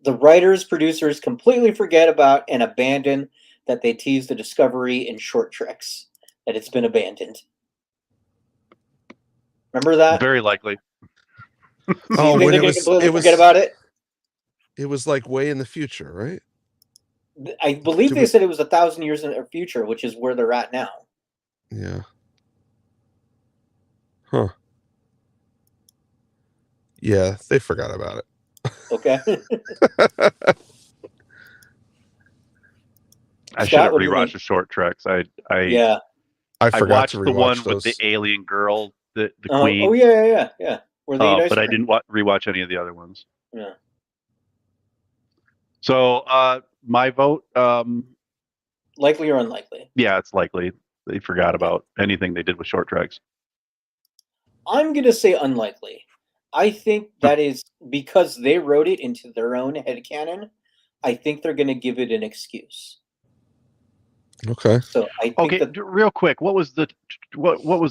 the writers, producers completely forget about and abandon that they teased the Discovery in Short Treks, that it's been abandoned. Remember that? Very likely. Oh, when it was, forget about it? It was like way in the future, right? I believe they said it was 1,000 years in the future, which is where they're at now. Yeah. Huh. Yeah, they forgot about it. Okay. I should have rewatched the Short Treks. I forgot watched to rewatch the one those. with the alien girl, the queen. Oh yeah. But I didn't rewatch any of the other ones. Yeah. So my vote. Likely or unlikely? Yeah, it's likely. They forgot about anything they did with Short Treks. I'm gonna say unlikely. I think that is because they wrote it into their own headcanon. I think they're gonna give it an excuse. Okay. So I think real quick, what was the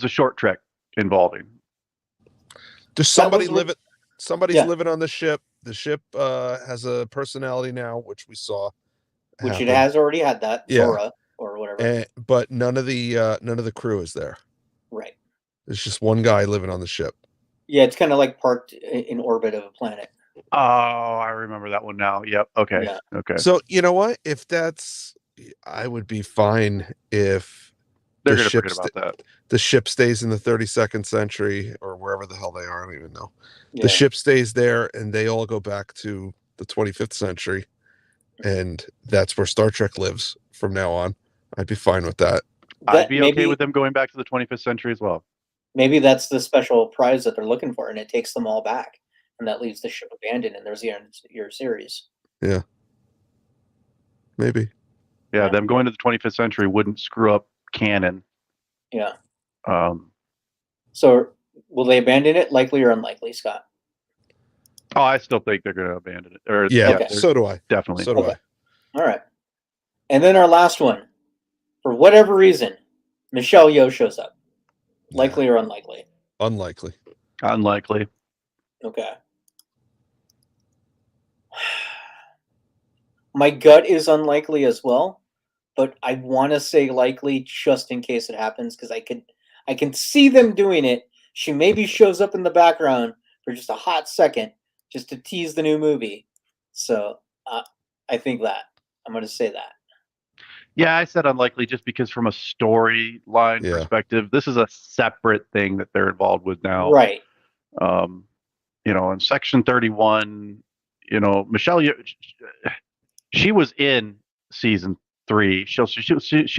Short Trek involving? Just somebody living. Somebody's living on the ship. The ship has a personality now, which we saw. Which it has already had that. Zora or whatever. But none of the crew is there. Right. There's just one guy living on the ship. Yeah, it's kind of like parked in orbit of a planet. Oh, I remember that one now. Yep. Okay. Yeah. Okay. So you know what? If that's, I would be fine if they're going to forget about that. The ship stays in the 32nd century or wherever the hell they are. I don't even know. Yeah. The ship stays there, and they all go back to the 25th century, and that's where Star Trek lives from now on. I'd be fine with that. I'd be okay with them going back to the 25th century as well. Maybe that's the special prize that they're looking for, and it takes them all back, and that leaves the ship abandoned, and there's your series. Yeah. Maybe. Yeah, them going to the 25th century wouldn't screw up canon. Yeah. So will they abandon it? Likely or unlikely, Scott? Oh, I still think they're going to abandon it. So do I. Definitely. So do I. All right. And then our last one. For whatever reason, Michelle Yeoh shows up. Likely or unlikely? Unlikely. Unlikely. Okay. My gut is unlikely as well, but I want to say likely just in case it happens, because I can see them doing it. She maybe shows up in the background for just a hot second, just to tease the new movie. So I think that I'm going to say that. Yeah, I said unlikely just because from a storyline perspective, this is a separate thing that they're involved with now. Right. In Section 31, Michelle, she was in season 3. She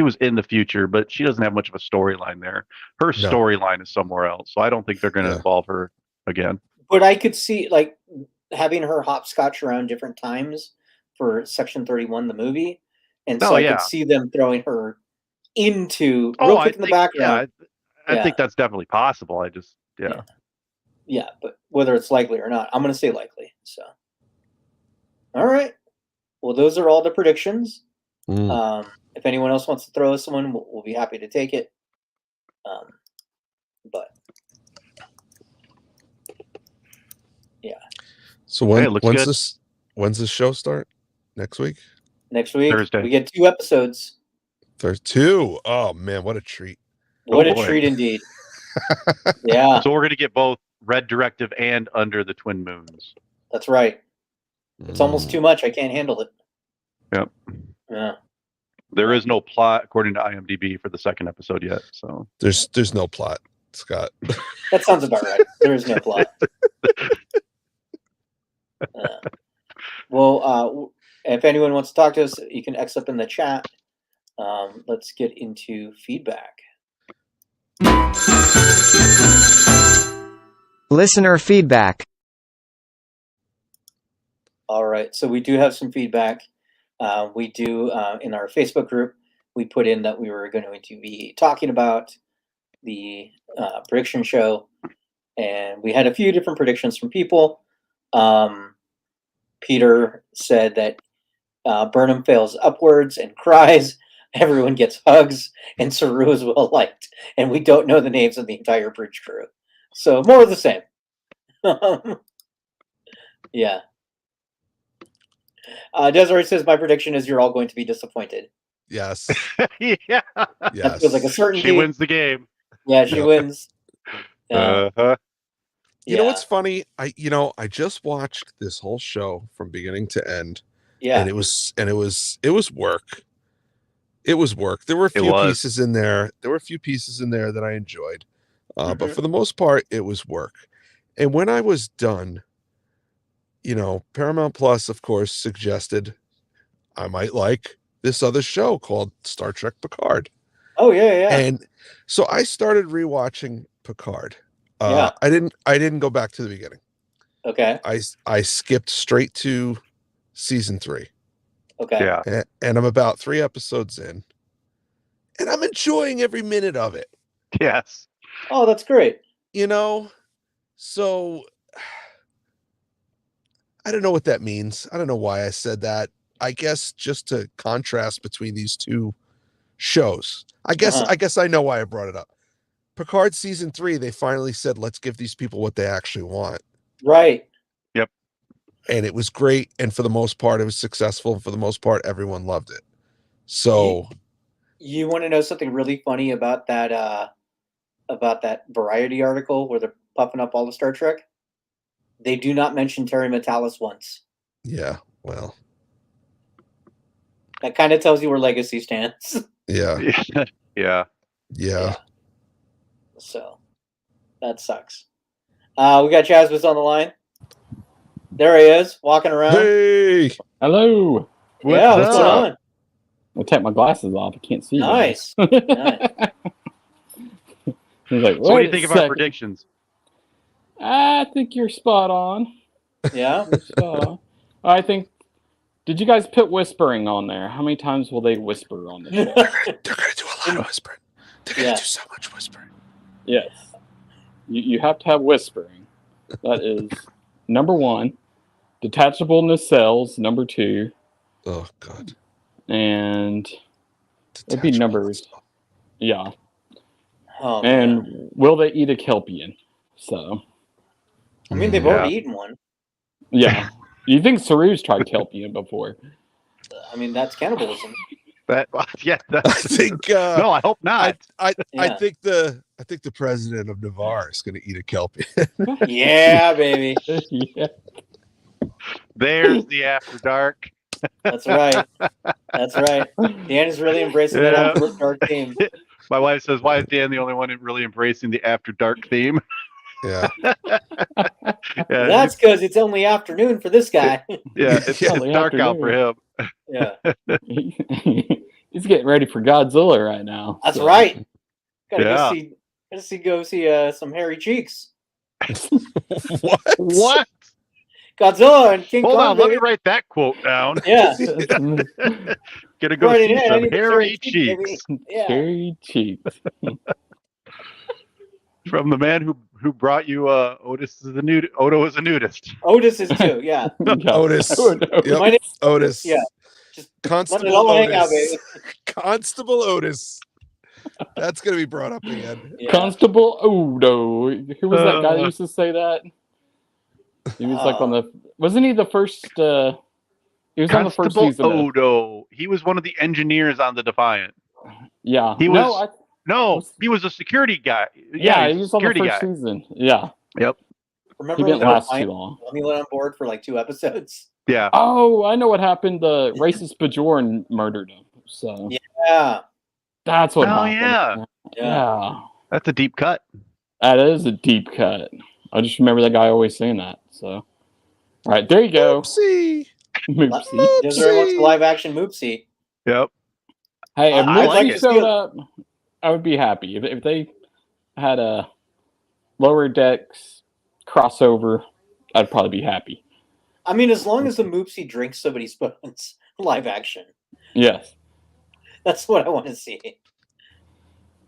was in the future, but she doesn't have much of a storyline there. Her storyline is somewhere else, so I don't think they're going to involve her again. But I could see like having her hopscotch around different times for Section 31, the movie. And so I could see them throwing her into real quick in the background. I think that's definitely possible. I just Yeah, but whether it's likely or not, I'm going to say likely. So, all right. Well, those are all the predictions. If anyone else wants to throw us one, we'll be happy to take it. But So Hey, it looks good. when's this show start? Next week? Next week, Thursday. we get 2 episodes. There's 2. Oh man, what a treat! What a boy. treat indeed. Yeah, So we're going to get both Red Directive and Under the Twin Moons. that's right. It's almost too much. I can't handle it. Yep. Yeah. There is no plot, according to IMDb, for the second episode yet. So There's no plot, Scott. That sounds about right. There is no plot. Well, if anyone wants to talk to us, you can X up in the chat. Let's get into feedback. Listener feedback. All right, so we do have some feedback. We do in our Facebook group. We put in that we were going to be talking about the prediction show, and we had a few different predictions from people. Peter said that Burnham fails upwards and cries. Everyone gets hugs, and Saru is well liked, and we don't know the names of the entire bridge crew. So more of the same. Yeah. Desiree says my prediction is you're all going to be disappointed. Yes. yeah. That Yes. feels like a certainty. She wins the game. Yeah, she Yep. wins. You know Yeah. what's funny? I just watched this whole show from beginning to end, Yeah. and it was work. It was work. There were a few pieces in there. There were a few pieces in there that I enjoyed, but for the most part, it was work. And when I was done, Paramount Plus, of course, suggested I might like this other show called Star Trek Picard. Oh yeah. And so I started rewatching Picard. Yeah. I didn't go back to the beginning. Okay. I skipped straight to season 3. Okay. Yeah. And I'm about 3 episodes in, and I'm enjoying every minute of it. Yes. Oh, that's great. So I don't know what that means. I don't know why I said that. I guess just to contrast between these 2 shows. I guess I know why I brought it up. Picard season 3, they finally said, let's give these people what they actually want. Right. Yep. And it was great. And for the most part, it was successful. And for the most part, everyone loved it. So you want to know something really funny about that Variety article where they're puffing up all the Star Trek? They do not mention Terry Metalis once. yeah, well, That kind of tells you where Legacy stands. yeah. Yeah. So that sucks. We got Chasmus on the line. There he is, walking around. Hey, Hello. Yeah, what's going on? I'll take my glasses off. I can't see. Nice. Nice. He's like, So what do you "Wait think a of our second. predictions? I think you're spot on. Yeah. Spot on. I think. Did you guys put whispering on there? How many times will they whisper on the show? they're gonna do a lot of whispering. They're gonna Yeah. do so much whispering. Yes. You have to have whispering. That is number 1. Detachable nacelles, number 2. Oh God. And it'd be numbers. Yeah. Oh, And man. will they eat a Kelpian? So. I mean, they've already eaten one. Yeah. You think Saru's tried Kelpian before? I mean, that's cannibalism. I think. No, I hope not. I Yeah. think the president of Navarre is going to eat a Kelpie. Yeah, baby. Yeah. There's the After Dark. That's right. That's right. Dan is really embracing that Yeah. After Dark theme. My wife says, "Why is Dan the only one really embracing the After Dark theme?" Yeah. Yeah, That's because it's only afternoon for this guy. it's only dark out for him. Yeah, He's getting ready for Godzilla right now. that's so. right. Gotta Yeah. go see some hairy cheeks. What? What? Godzilla and King Hold Kong. on, let me baby. write that quote down. Yeah. Gonna go Right see ahead, I some need to hairy see baby. cheeks Yeah. Hairy cheeks. from the man who brought you Otis is a Odo is a nudist. Otis is too. Yeah. Otis. Yep. My name- Otis. Yeah. Just let it Constable all hang out, Otis. baby. Constable Otis. That's going to be brought up again. Yeah. Constable Odo. Who was that guy that used to say that? He was like on the. Wasn't he the first? He was on the first season. Odo. He was one of the engineers on the Defiant. Yeah. He was. He was a security guy. Yeah, he was on the first season. Yeah. Yep. Remember he didn't last too long. He went on board for like 2 episodes. Yeah. Oh, I know what happened. The racist Bajoran murdered him. So yeah, that's what happened. Yeah. That's a deep cut. That is a deep cut. I just remember that guy always saying that. So, all right, there you go. Moopsie. Moopsie. Does everyone watch the live action Moopsie? Yep. Hey, if I like Moopsie it. showed up, I would be happy. If they had a Lower Decks crossover, I'd probably be happy. I mean, as long as the Moopsie drinks somebody's bones, live action. Yes. That's what I want to see.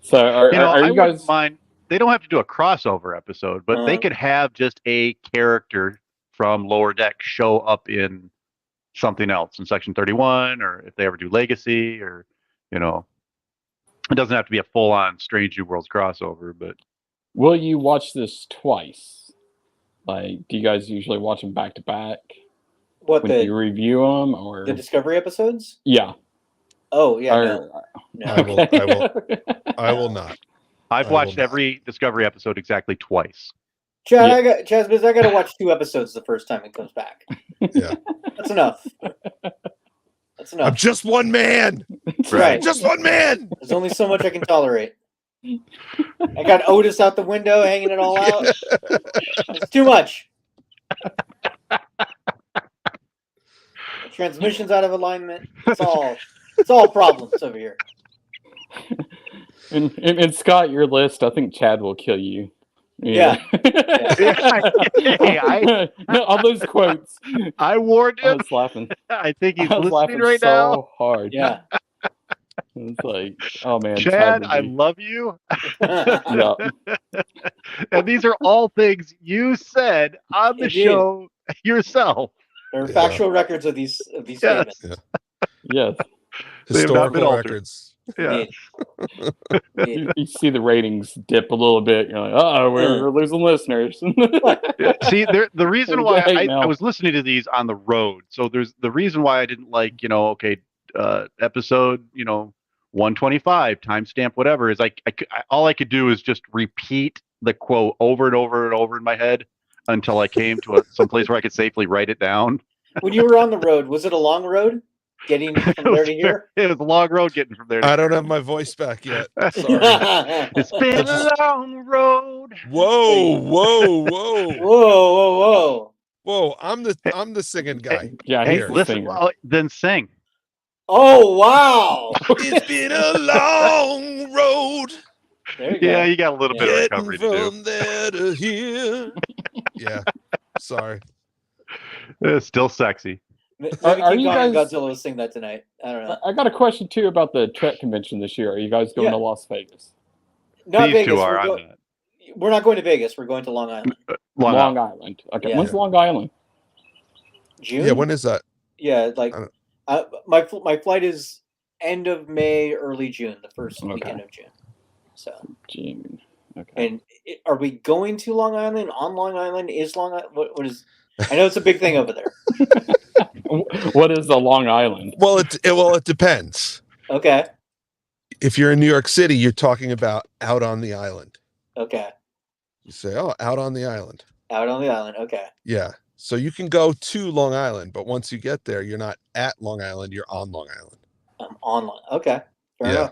So, are you guys? Wouldn't mind. They don't have to do a crossover episode, but they could have just a character from Lower Deck show up in something else in Section 31, or if they ever do Legacy, or it doesn't have to be a full-on Strange New Worlds crossover. But will you watch this twice? Like, do you guys usually watch them back to back? What, when you review them, or the Discovery episodes? Yeah. Oh yeah. No. I will not. I've watched every Discovery episode exactly twice. Chad, I got to watch 2 episodes the first time it comes back. Yeah. That's enough. That's enough. I'm just one man. Right. Just one man. There's only so much I can tolerate. I got Otis out the window, hanging it all out. It's too much. The transmission's out of alignment. It's all problems over here. And Scott, your list, I think Chad will kill you. Yeah. Hey, all those quotes. I warned him. I was laughing. I think he's listening listening right so now. Hard. Yeah. It's like, oh man, Chad, I love you. Yeah. And these are all things you said on the show yourself. There are factual records of these statements. Yes. Historical records. Yeah. You see the ratings dip a little bit. You're like, we're losing listeners. See, the reason why I was listening to these on the road. So there's the reason why I didn't like, episode, 125 timestamp, whatever, is like all I could do is just repeat the quote over and over and over in my head until I came to some place where I could safely write it down. When you were on the road, was it a long road? Getting from there to here? It was a long road getting from there to I don't have my voice back yet. Sorry. It's been a long road. Whoa. Whoa. I'm the singing guy. Yeah, hey, listen, then sing. Oh wow. It's been a long road. There you go. Yeah, you got a little bit of recovery to do. From there to here. Yeah. Sorry. It's still sexy. Are you guys? Godzilla will sing that tonight. I don't know. I got a question too about the Trek convention this year. Are you guys going to Las Vegas? Not These Vegas. two are on that. We're not going to Vegas. We're going to Long Island. Long Island. Okay. Yeah. When's Long Island? June. Yeah. When is that? Yeah, like my flight is end of May, early June, the first weekend of June. So June. Okay. And are we going to Long Island? On Long Island is Long Island? What is? I know it's a big thing over there. What is the Long Island? Well, it depends. Okay. If you're in New York City, you're talking about out on the island. Okay. You say, out on the island. Out on the island. Okay. Yeah. So you can go to Long Island, but once you get there, you're not at Long Island. You're on Long Island. I'm on Long. Okay. Fair enough.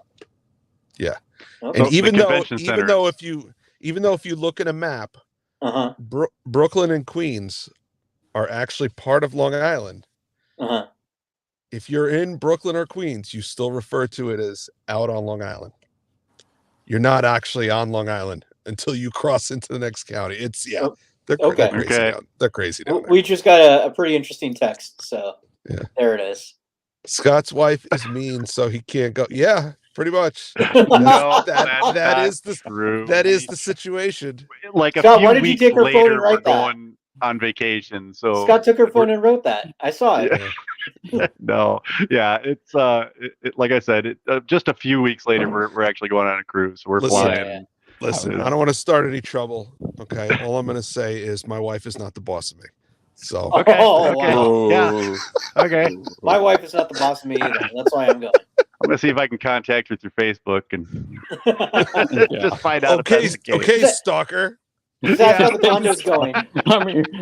Yeah. Okay. And even though if you look at a map, Brooklyn and Queens are actually part of Long Island. If you're in Brooklyn or Queens, you still refer to it as out on Long Island. You're not actually on Long Island until you cross into the next county. They're crazy. They're crazy down there. We just got a pretty interesting text, so there it is. Scott's wife is mean, so he can't go. Yeah, pretty much. No, that is true. That is the situation. Like Scott, a why few did you weeks take her phone later, and write we're that? going on vacation. So Scott took her phone and wrote that. I saw it. No, yeah, it's like I said, just a few weeks later, we're actually going on a cruise. We're flying. Listen, I don't want to start any trouble. Okay, all I'm going to say is my wife is not the boss of me. So Okay. Oh, Okay. wow. Yeah. Okay. My wife is not the boss of me either. That's why I'm going. I'm gonna see if I can contact her through Facebook and just find out okay, if that's the case. okay, stalker. Because that's how the condo's going.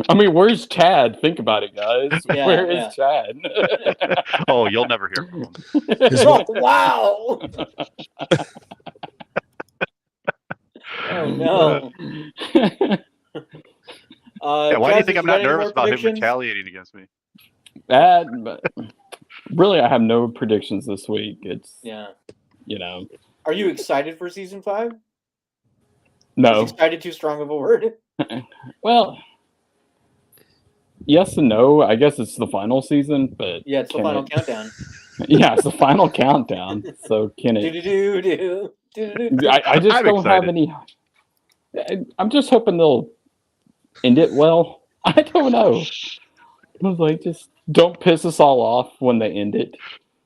I mean, where's Chad? Think about it, guys. Yeah, Where is Chad? Oh, you'll never hear from him. Oh, wow. Oh, no. Yeah, why do you think I'm not nervous about him predictions? retaliating against me? But really, I have no predictions this week. It's Are you excited for season 5? No. Is excited too strong of a word? Well, yes and no. I guess it's the final season, but Yeah, it's the final countdown. Yeah, it's the final countdown. So can it? I just I'm don't have excited. any. I'm just hoping they'll end it well. I don't know. I was like, just don't piss us all off when they end it.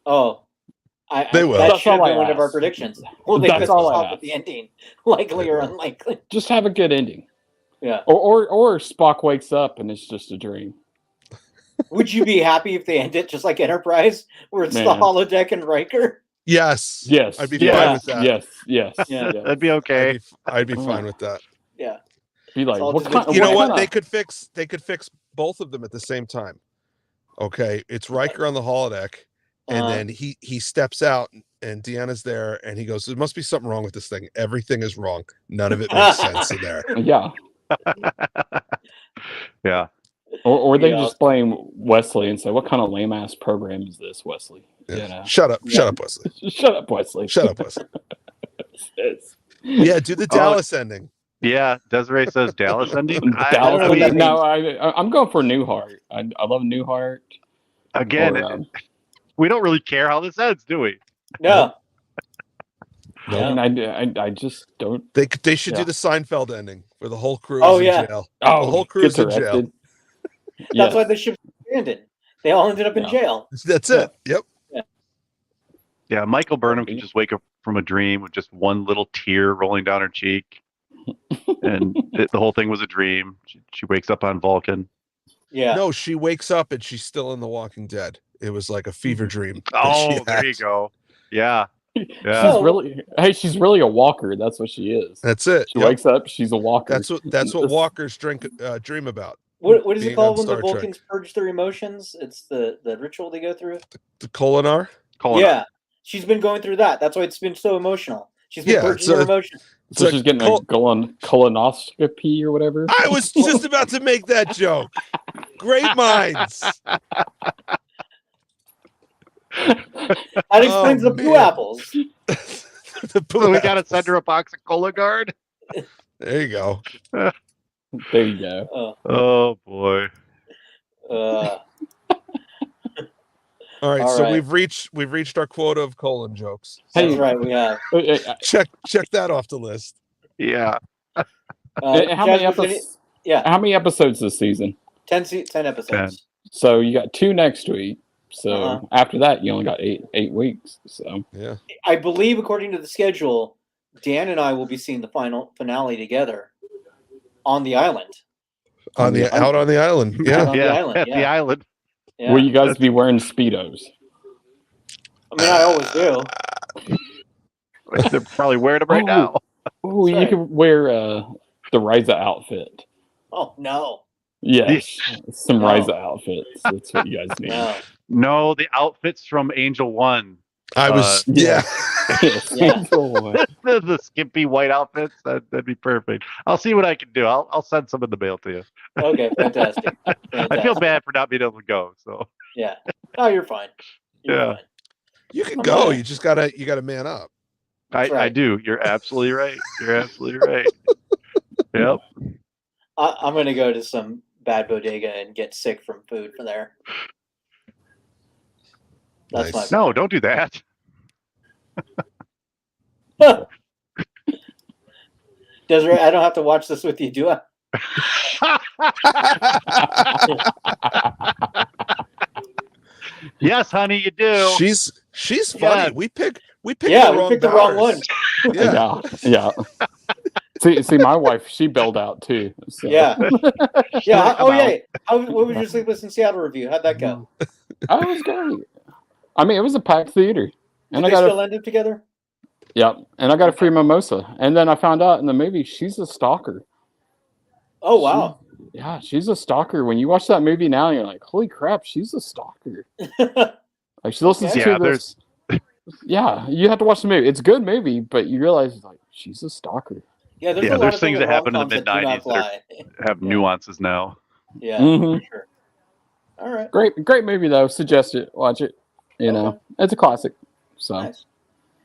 Oh. They will. That That's should have all I been one of our ask. predictions. Well, they That's pissed us all I off ask. at the ending. Likely or unlikely. Just have a good ending. Yeah. Or Spock wakes up and it's just a dream. Would you be happy if they end it just like Enterprise, where it's the Man. holodeck and Riker? Yes. Yes. I'd be yes, fine with that. Yes. Yes. Yeah. yes. That'd be okay. I'd be fine with that. Yeah. Be like, It's all what just- kind? You know what what? kinda- They could fix both of them at the same time. Okay, it's Riker on the holodeck, and then he steps out, and Deanna's there, and he goes, "There must be something wrong with this thing. Everything is wrong. None of it makes sense in there." Yeah. Yeah. Or they Yeah. just blame Wesley and say, "What kind of lame ass program is this, Wesley?" Yeah. You know? Shut up, Wesley. Shut up, Wesley. Shut up, Wesley. It's- Yeah, do the Dallas ending. Yeah. Desiree says Dallas ending. Dallas. know what that No, I'm going for Newhart. I love Newhart. Again, Or, we don't really care how this ends, do we? No. and I just don't. They should Yeah. do the Seinfeld ending where the whole crew Oh, is yeah. in jail. Oh, the whole get crew's in jail. directed. That's Yes. why the ship abandoned. They all ended up in Yeah. jail. That's it. Yep. Yeah. Michael Burnham can just wake up from a dream with just one little tear rolling down her cheek, and the whole thing was a dream. She wakes up on Vulcan. Yeah. No, she wakes up and she's still in The Walking Dead. It was like a fever dream. that Oh, she there had. you go. Yeah. Yeah. She's really a walker. That's what she is. That's it. She Yep. wakes up. She's a walker. That's what walkers dream about. What is it Being called on when the Star Trek. Vulcans purge their emotions? It's the ritual they go through. The Kolinar. Yeah. She's been going through that. That's why it's been so emotional. She's been Yeah, purging so- her emotions. So she's getting a colonoscopy or whatever. I was just about to make that joke. Great minds. That explains the blue man. apples. The So we got to send her a box of Cologuard. There you go. There you go. Oh boy. All right, All so right. we've reached our quota of colon jokes. Hey. That's right. We have. Check that off the list. Yeah. How many Jasmine, episodes? Yeah. How many episodes this season? 10 episodes. 10. So you got 2 next week. So Uh-huh. after that, you only got eight weeks. So Yeah. I believe, according to the schedule, Dan and I will be seeing the finale together on the island. Out on the island. Out Yeah. on the Yeah. island. At the island. Yeah. will you guys be wearing Speedos? I mean, I always do. They're probably wearing them right Oh. now. Oh, you right. could wear the Ryza outfit. Oh no, Yes, some No. Ryza outfits. That's what you guys need. no. No, the outfits from Angel One. I was yeah. yeah. Yeah. The skimpy white outfits. That'd be perfect. I'll see what I can do. I'll send some in the mail to you. Okay, fantastic. I feel bad for not being able to go. So Yeah. Oh, you're fine. You're Yeah. fine. You can I'm go. not- You just gotta man up. That's I right. do. You're absolutely right. You're absolutely right. Yep. I'm gonna go to some bad bodega and get sick from food from there. That's Nice. my No, don't do that. Desiree, I don't have to watch this with you, do I? Yes, honey, you do. She's funny. Yeah. We picked Yeah, the we wrong picked the wrong one. Bowers. Yeah. Yeah. See, my wife, she bailed out too. So. Yeah. Yeah. Come Oh, out. yeah. What was your Sleepless in Seattle review? How'd that go? Oh, it was great. I mean, it was a packed theater. Did they still end up together? Yep. And I got a free mimosa. And then I found out in the movie she's a stalker. Oh, wow. She's a stalker. When you watch that movie now, you're like, holy crap, she's a stalker. Like she listens to this. Yeah, you have to watch the movie. It's a good movie, but you realize like she's a stalker. Yeah, there's things that happened in the mid '90s that have nuances now. Yeah, for sure. All right. Great movie though. Suggest it. Watch it. You know, it's a classic. So. Nice.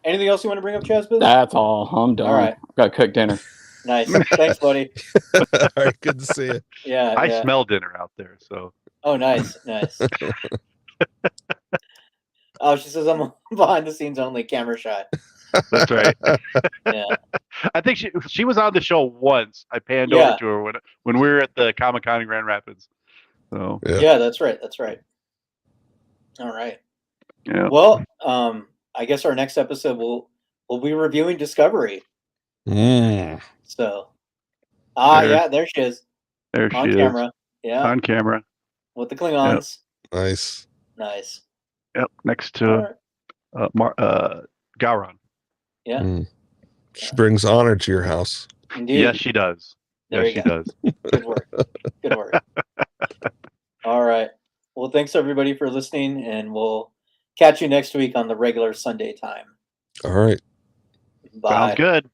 Anything else you want to bring up, Chazbuz? That's all. I'm done. All right. Got to cook dinner. Nice. Thanks, buddy. All right, good to see you. Yeah. I smell dinner out there, so. Oh, nice. Oh, she says I'm behind the scenes only, camera shy. That's right. Yeah. I think she was on the show once. I panned over to her when we were at the Comic-Con in Grand Rapids. So yeah, that's right. All right. Yeah. Well, I guess our next episode we'll be reviewing Discovery. So, there she is. There she is. On camera. Yeah. On camera. With the Klingons. Yep. Nice. Yep. Next to Gowron. Yeah. She brings honor to your house. Indeed. Yes, she does. There she does. Good work. All right. Well, thanks everybody for listening, and we'll catch you next week on the regular Sunday time. All right. Bye. Sounds good.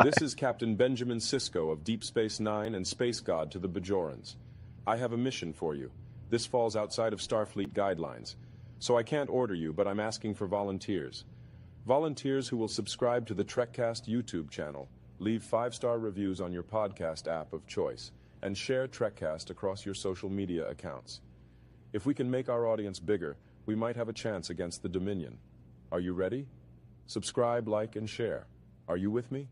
This is Captain Benjamin Sisko of Deep Space Nine and Space God to the Bajorans. I have a mission for you. This falls outside of Starfleet guidelines, so I can't order you, but I'm asking for volunteers. Volunteers who will subscribe to the Trekcast YouTube channel, leave 5-star reviews on your podcast app of choice, and share Trekcast across your social media accounts. If we can make our audience bigger, we might have a chance against the Dominion. Are you ready? Subscribe, like, and share. Are you with me?